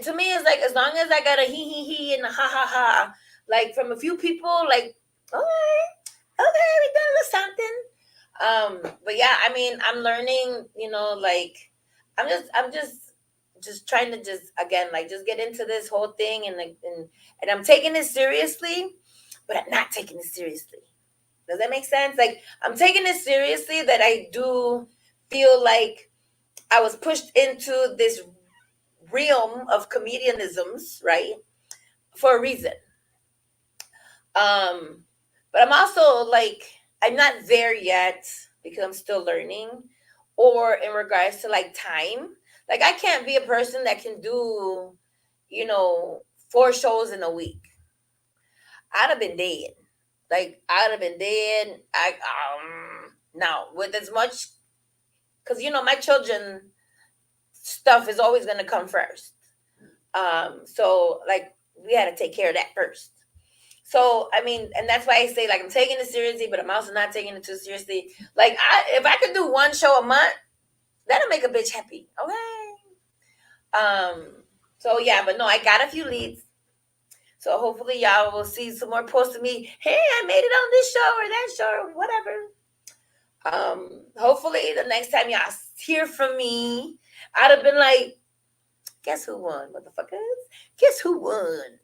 to me, it's like, as long as I got a he and a ha ha ha, like from a few people, like, okay, we done a little something. But yeah, I mean, I'm learning, like, I'm just trying to just, again, like, just get into this whole thing, and like, and I'm taking it seriously, but I'm not taking it seriously. Does that make sense? Like, I'm taking it seriously, that I do feel like I was pushed into this realm of comedianisms, right? For a reason. Um, but I'm also like, I'm not there yet because I'm still learning, or in regards to like time. Like, I can't be a person that can do, you know, 4 shows in a week. I'd have been dead. Like, I'd have been dead. Now with as much, because my children stuff is always gonna come first. So like, we had to take care of that first. So I mean, and that's why I say, like, I'm taking it seriously, but I'm also not taking it too seriously. Like, if I could do 1 show a month, that'll make a bitch happy. Okay. So yeah, but no, I got a few leads. So hopefully y'all will see some more posts of me. Hey, I made it on this show or that show or whatever. Hopefully the next time y'all hear from me, I'd have been like, guess who won, motherfuckers? Guess who won?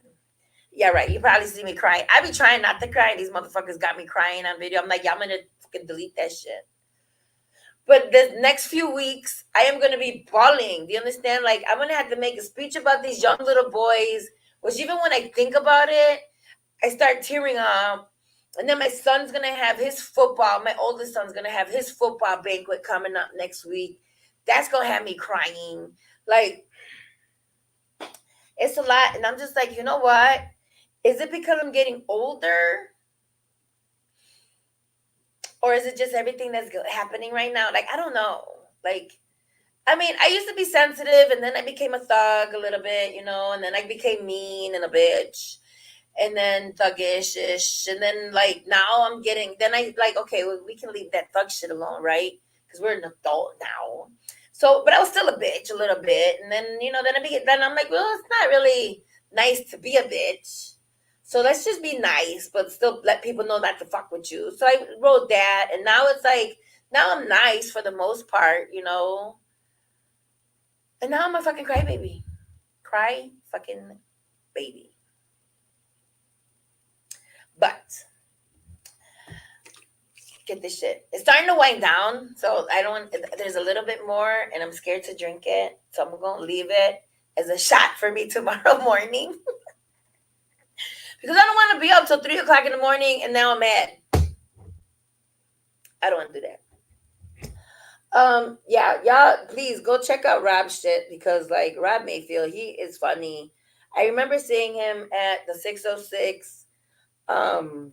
Yeah, right. You probably see me crying. I be trying not to cry. These motherfuckers got me crying on video. I'm like, y'all gonna fucking delete that shit. But the next few weeks, I am gonna be bawling. Do you understand? Like, I'm gonna have to make a speech about these young little boys. Which, even when I think about it, I start tearing up. And then my son's gonna have his football. My oldest son's gonna have his football banquet coming up next week. That's gonna have me crying. Like, it's a lot. And I'm just like, you know what? Is it because I'm getting older? Or is it just everything that's happening right now? Like, I don't know. Like, I mean, I used to be sensitive, and then I became a thug a little bit, and then I became mean and a bitch, and then thuggish, and then like now I'm getting. Then I like, okay, well, we can leave that thug shit alone, right? Because we're an adult now. So, but I was still a bitch a little bit, and then then I'm like, well, it's not really nice to be a bitch. So let's just be nice, but still let people know not to fuck with you. So I wrote that, and now it's like, now I'm nice for the most part. And now I'm a fucking crybaby. Cry fucking baby. But get this shit. It's starting to wind down. So I don't, there's a little bit more, and I'm scared to drink it. So I'm going to leave it as a shot for me tomorrow morning. Because I don't want to be up till 3 o'clock in the morning and now I'm mad. I don't want to do that. Yeah, y'all, please go check out Rob's shit, because like, Rob Mayfield, he is funny. I remember seeing him at the 606. And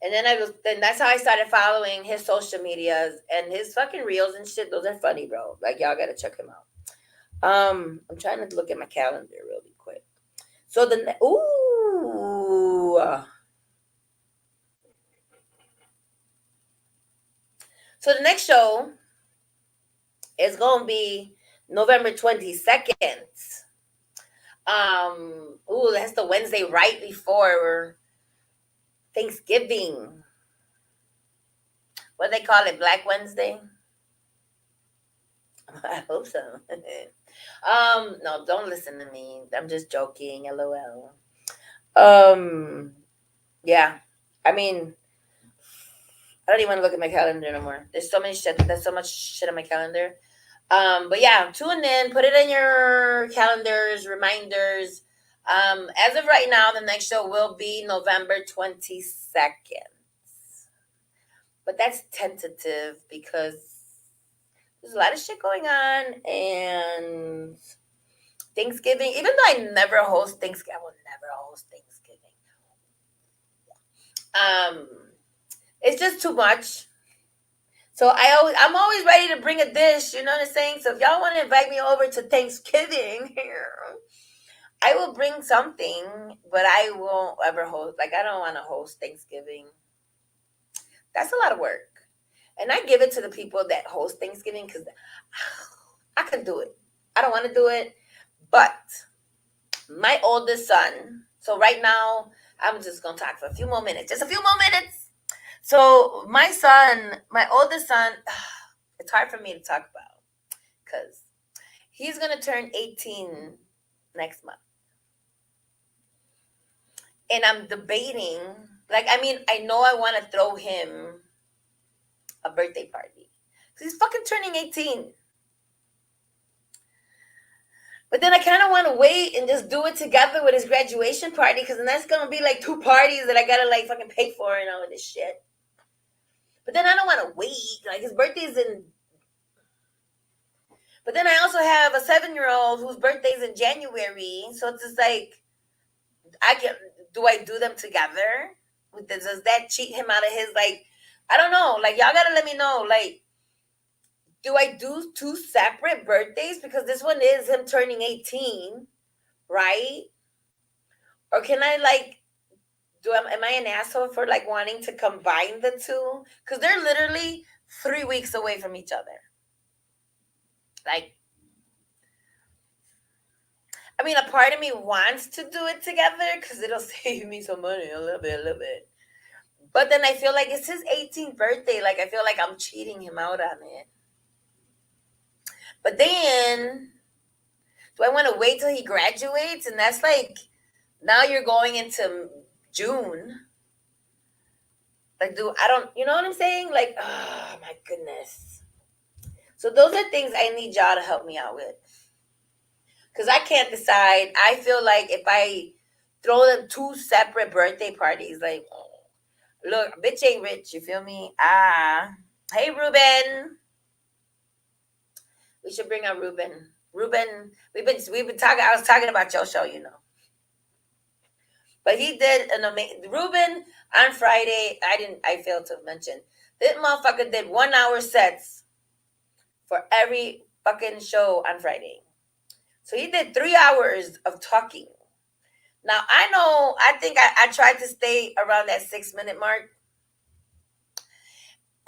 then that's how I started following his social medias and his fucking reels and shit. Those are funny, bro. Like, y'all gotta check him out. I'm trying to look at my calendar really quick. So so the next show is gonna be November 22nd. That's the Wednesday right before Thanksgiving. What they call it, Black Wednesday? I hope so. No, don't listen to me. I'm just joking. LOL. Yeah. I mean, I don't even want to look at my calendar no more. There's so many shit. There's so much shit on my calendar. But yeah, tune in. Put it in your calendars, reminders. As of right now, the next show will be November 22nd. But that's tentative because there's a lot of shit going on, and Thanksgiving, even though I never host Thanksgiving, I will never host Thanksgiving. It's just too much. So I'm always ready to bring a dish, you know what I'm saying? So if y'all want to invite me over to Thanksgiving here, I will bring something, but I won't ever host. Like, I don't want to host Thanksgiving. That's a lot of work. And I give it to the people that host Thanksgiving because I can do it. I don't want to do it. But my oldest son, so right now, I'm just going to talk for a few more minutes. Just a few more minutes. So my son, my oldest son, it's hard for me to talk about because he's going to turn 18 next month. And I'm debating, like, I mean, I know I want to throw him a birthday party. He's fucking turning 18. But then I kind of want to wait and just do it together with his graduation party, because then that's gonna be like two parties that I gotta like fucking pay for and all of this shit. But then I don't want to wait. Like his birthday's in. But then I also have a 7-year-old whose birthday's in January, so it's just like I can. Do I do them together? Does that cheat him out of his like? I don't know. Like y'all gotta let me know. Like, do I do two separate birthdays because this one is him turning 18, right? Or can I like am I an asshole for like wanting to combine the two? Because they're literally 3 weeks away from each other. Like, I mean, a part of me wants to do it together because it'll save me some money a little bit, a little bit. But then I feel like it's his 18th birthday. Like, I feel like I'm cheating him out on it. But then, do I want to wait till he graduates? And that's like, now you're going into June. Like, I don't, you know what I'm saying? Like, oh my goodness. So those are things I need y'all to help me out with. Because I can't decide. I feel like if I throw them two separate birthday parties, like, look, bitch ain't rich, you feel me? Hey, Ruben. We should bring out Ruben. Ruben, we've been talking. I was talking about your show, you know. But he did an amazing. Ruben on Friday. I failed to mention that motherfucker did 1 hour sets for every fucking show on Friday. So he did 3 hours of talking. Now I know. I think I tried to stay around that 6 minute mark.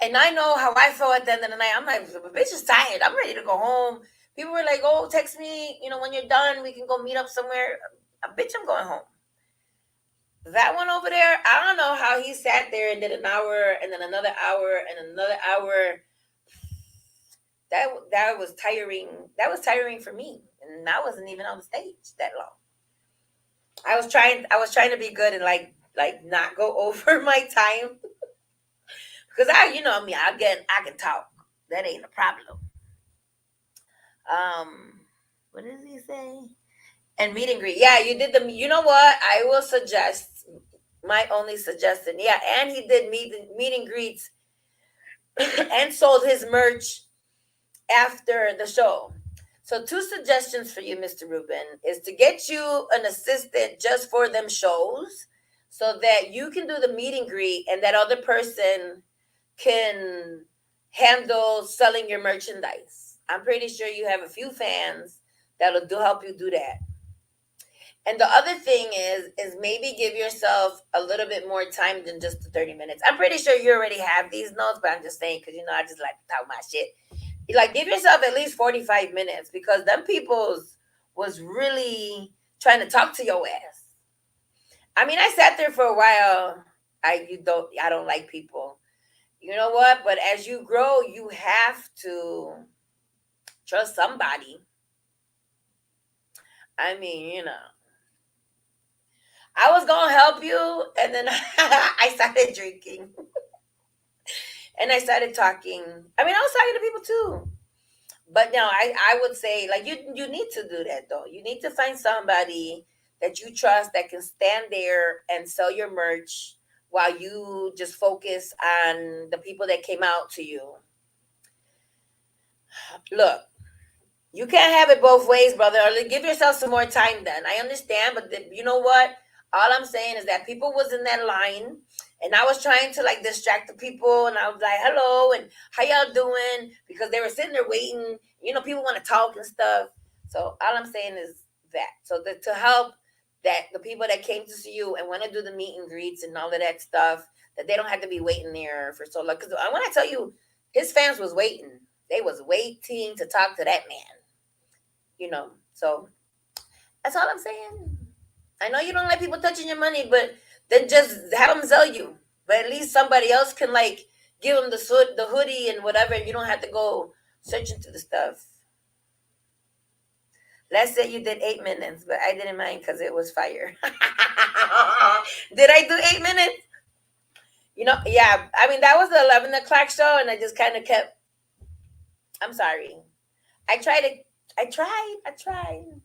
And I know how I felt at the end of the night. I'm like, the bitch is tired. I'm ready to go home. People were like, oh, text me, when you're done, we can go meet up somewhere. Bitch, I'm going home. That one over there, I don't know how he sat there and did an hour and then another hour and another hour. That was tiring. That was tiring for me. And I wasn't even on the stage that long. I was trying to be good and like not go over my time. Because I can talk. That ain't a problem. What does he say? And meet and greet. Yeah, you did the. You know what? I will suggest my only suggestion. Yeah, and he did meet and greets and sold his merch after the show. So two suggestions for you, Mr. Ruben, is to get you an assistant just for them shows, so that you can do the meet and greet, and that other person can handle selling your merchandise. I'm pretty sure you have a few fans that'll help you do that. And the other thing is maybe give yourself a little bit more time than just the 30 minutes. I'm pretty sure you already have these notes, but I'm just saying because I just like to talk my shit. Like, give yourself at least 45 minutes, because them people's was really trying to talk to your ass. I mean, I sat there for a while. I don't like people. You know what? But as you grow, you have to trust somebody. I mean, I was gonna help you, and then I started drinking, and I started talking. I mean, I was talking to people too, but no, I would say like you need to do that though. You need to find somebody that you trust that can stand there and sell your merch while you just focus on the people that came out to you. Look, you can't have it both ways, brother. Give yourself some more time then. I understand, but you know what? All I'm saying is that people was in that line, and I was trying to like distract the people, and I was like, hello, and how y'all doing? Because they were sitting there waiting. People want to talk and stuff. So all I'm saying is that. So to help that the people that came to see you and want to do the meet and greets and all of that stuff, that they don't have to be waiting there for so long. Because when I tell you, his fans was waiting. They was waiting to talk to that man. So that's all I'm saying. I know you don't like people touching your money, but then just have them sell you. But at least somebody else can like give them the hoodie and whatever, and you don't have to go searching through the stuff. Let's say you did 8 minutes, but I didn't mind because it was fire. Did I do 8 minutes? Yeah. I mean, that was the 11 o'clock show, and I just kind of kept. I'm sorry. I tried. I tried.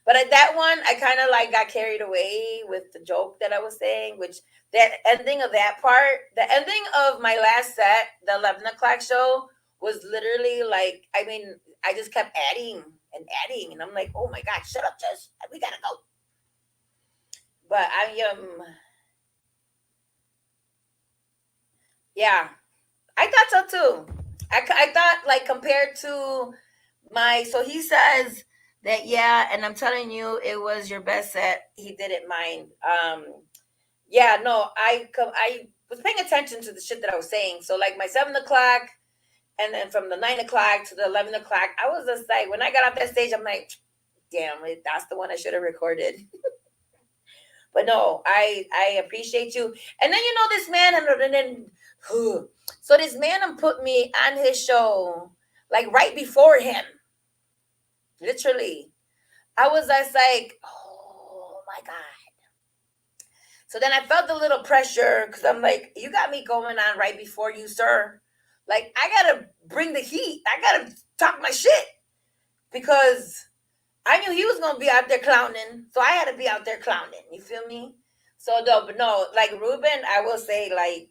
But at that one, I kind of like got carried away with the joke that I was saying, which that ending of that part, the ending of my last set, the 11 o'clock show, was literally like, I mean, I just kept adding and adding, and I'm like, oh my god, shut up, Jess, we gotta go. But yeah, I thought so too. I thought like compared to my, so he says that, yeah, and I'm telling you, it was your best set. He didn't mind. Yeah, no, I was paying attention to the shit that I was saying. So like my 7 o'clock, and then from the 9 o'clock to the 11 o'clock, I was just like, when I got off that stage, I'm like, damn, that's the one I should have recorded. But no, I appreciate you. And then this man, and then so this man put me on his show like right before him, literally. I was just like, oh my god. So then I felt a little pressure because I'm like, you got me going on right before you, sir. Like, I gotta bring the heat. I gotta talk my shit because I knew he was gonna be out there clowning, so I had to be out there clowning. You feel me? So no, but no, like Ruben, I will say, like,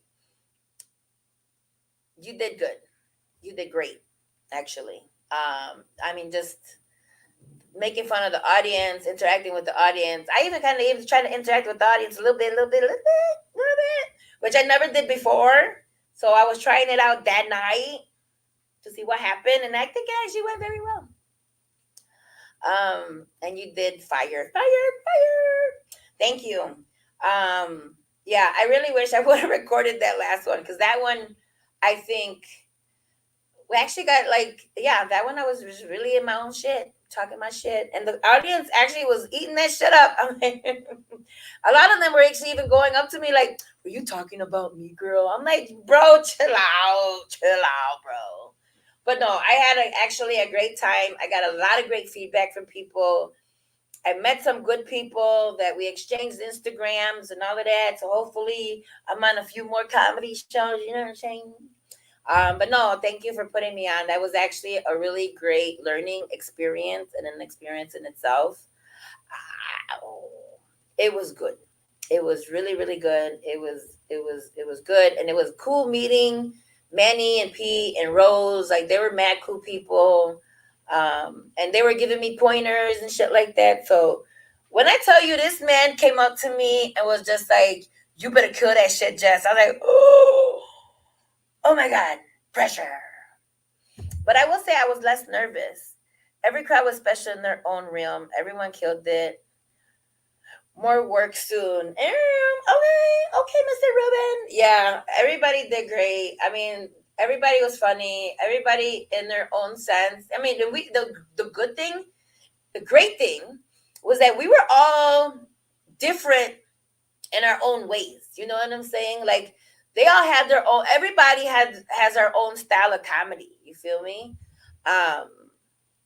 you did good. You did great, actually. I mean, just making fun of the audience, interacting with the audience. I even kind of even trying to interact with the audience a little bit, which I never did before. So I was trying it out that night to see what happened, and I think it actually went very well. And you did fire. Thank you. Yeah, I really wish I would have recorded that last one because that one, I think we actually got like, yeah, that one I was just really in my own shit, talking my shit, and the audience actually was eating that shit up. I'm like, a lot of them were actually even going up to me like, "Were you talking about me, girl?" I'm like, "Bro, chill out, bro." But no, I had actually a great time. I got a lot of great feedback from people. I met some good people that we exchanged Instagrams and all of that. So hopefully I'm on a few more comedy shows. You know what I'm saying? But no, thank you for putting me on. That was actually a really great learning experience and an experience in itself. Oh, it was good. It was really, really good. It was good, and it was cool meeting Manny and Pete and Rose. Like they were mad cool people, and they were giving me pointers and shit like that. So when I tell you, this man came up to me and was just like, "You better kill that shit, Jess." I was like, oh my god, pressure. But I will say I was less nervous. Every crowd was special in their own realm. Everyone killed it. More work soon. Okay, Mr. Ruben. Yeah, everybody did great. I mean, everybody was funny. Everybody in their own sense. I mean, the good thing, the great thing, was that we were all different in our own ways. You know what I'm saying? Like they all had their own. Everybody has our own style of comedy. You feel me? Um,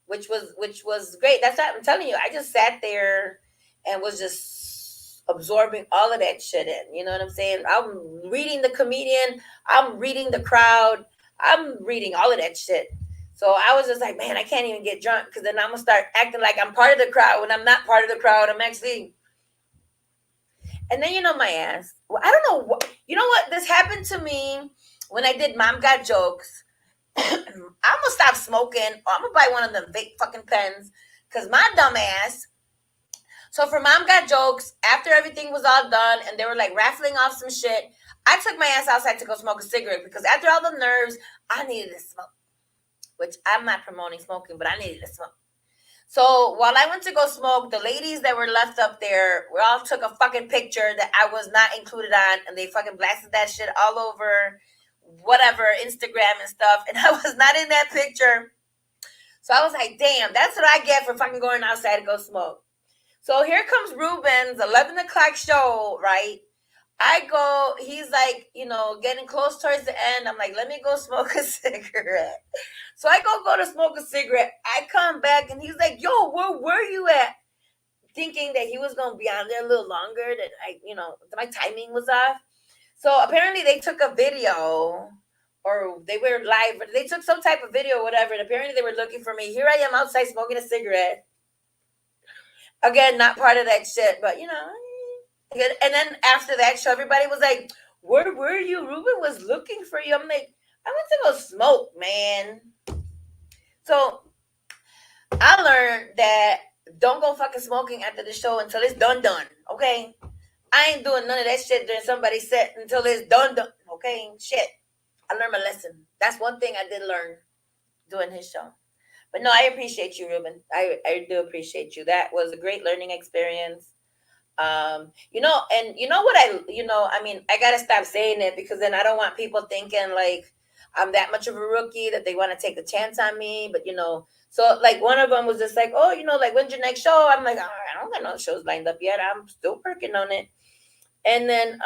which was great. That's what I'm telling you. I just sat there and was just absorbing all of that shit in. You know what I'm saying? I'm reading the comedian. I'm reading the crowd. I'm reading all of that shit. So I was just like, man, I can't even get drunk because then I'm gonna start acting like I'm part of the crowd when I'm not part of the crowd. I'm actually. And then my ass. Well, I don't know what. You know what? This happened to me when I did Mom Got Jokes. I'm gonna stop smoking. Or I'm gonna buy one of them vape fucking pens. Cause my dumb ass. So for Mom Got Jokes, after everything was all done and they were like raffling off some shit, I took my ass outside to go smoke a cigarette because after all the nerves, I needed to smoke. Which I'm not promoting smoking, but I needed to smoke. So while I went to go smoke, the ladies that were left up there, we all took a fucking picture that I was not included on, and they fucking blasted that shit all over whatever, Instagram and stuff, and I was not in that picture. So I was like, damn, that's what I get for fucking going outside to go smoke. So here comes Ruben's 11 o'clock show, right? I go, he's like, getting close towards the end. I'm like, let me go smoke a cigarette. So I go to smoke a cigarette. I come back and he's like, yo, where were you at? Thinking that he was going to be on there a little longer, that my timing was off. So apparently they took a video or they were live, but they took some type of video or whatever. And apparently they were looking for me. Here I am outside smoking a cigarette. Again, not part of that shit, but and then after that show, everybody was like, "Where were you? Ruben was looking for you." I'm like, "I went to go smoke, man." So I learned that don't go fucking smoking after the show until it's done. Okay, I ain't doing none of that shit during somebody's set until it's done. Okay, shit. I learned my lesson. That's one thing I did learn doing his show. But no, I appreciate you, Ruben. I do appreciate you. That was a great learning experience. And you know what I mean, I gotta stop saying it because then I don't want people thinking like I'm that much of a rookie that they want to take a chance on me. But so like one of them was just like, oh, like when's your next show? I'm like, I don't got no shows lined up yet. I'm still working on it. And then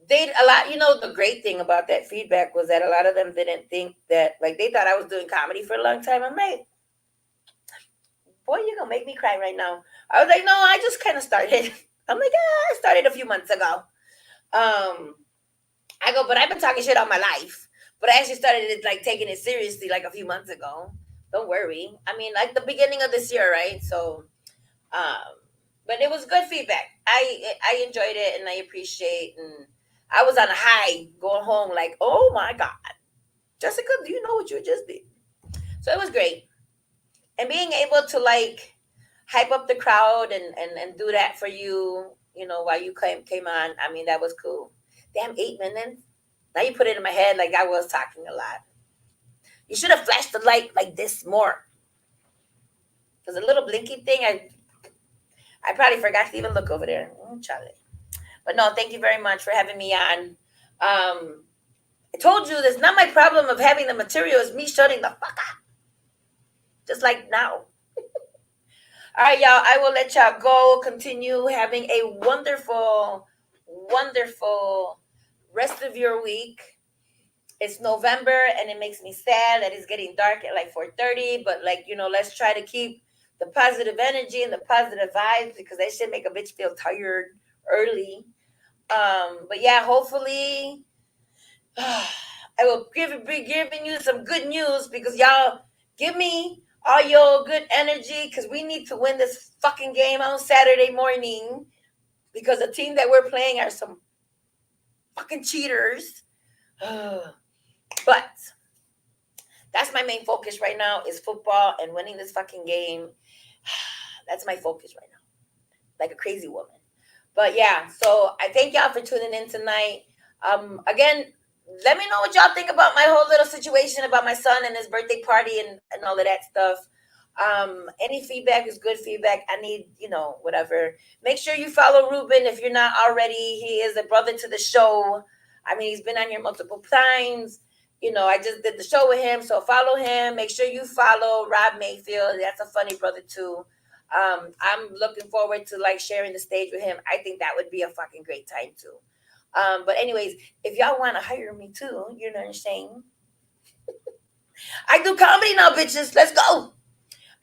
they a lot the great thing about that feedback was that a lot of them didn't think that, like, they thought I was doing comedy for a long time. I'm like, boy, you're gonna make me cry right now. I was like, no, I just kind of started. I'm like, I started a few months ago. I go, but I've been talking shit all my life. But I actually started like taking it seriously like a few months ago. Don't worry. I mean, like the beginning of this year, right? So, but it was good feedback. I enjoyed it and I appreciate. And I was on a high going home, like, oh my god, Jessica, do you know what you just did? So it was great, and being able to like hype up the crowd and do that for you, while you came on. I mean, that was cool. Damn, 8 minutes. Now you put it in my head like I was talking a lot. You should have flashed the light like this more. There's a little blinky thing. I probably forgot to even look over there. Charlie. But no, thank you very much for having me on. I told you it's not my problem of having the material, it's me shutting the fuck up. Just like now. All right, y'all. I will let y'all go. Continue having a wonderful, wonderful rest of your week. It's November, and it makes me sad that it's getting dark at like 4:30. But like let's try to keep the positive energy and the positive vibes because that should make a bitch feel tired early. But yeah, hopefully, I will be giving you some good news because y'all give me all your good energy because we need to win this fucking game on Saturday morning because the team that we're playing are some fucking cheaters. But that's my main focus right now is football and winning this fucking game. That's my focus right now, like a crazy woman. But yeah, so I thank y'all for tuning in tonight. Again, let me know what y'all think about my whole little situation about my son and his birthday party and all of that stuff. Any feedback is good feedback. I need, whatever. Make sure you follow Ruben if you're not already. He is a brother to the show. I mean, he's been on here multiple times. I just did the show with him, so follow him. Make sure you follow Rob Mayfield. That's a funny brother too. I'm looking forward to like sharing the stage with him. I think that would be a fucking great time too. But anyways, if y'all want to hire me too, you know what I'm saying? I do comedy now, bitches. Let's go. All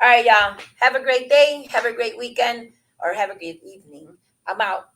right, y'all. Have a great day. Have a great weekend, or have a great evening. I'm out.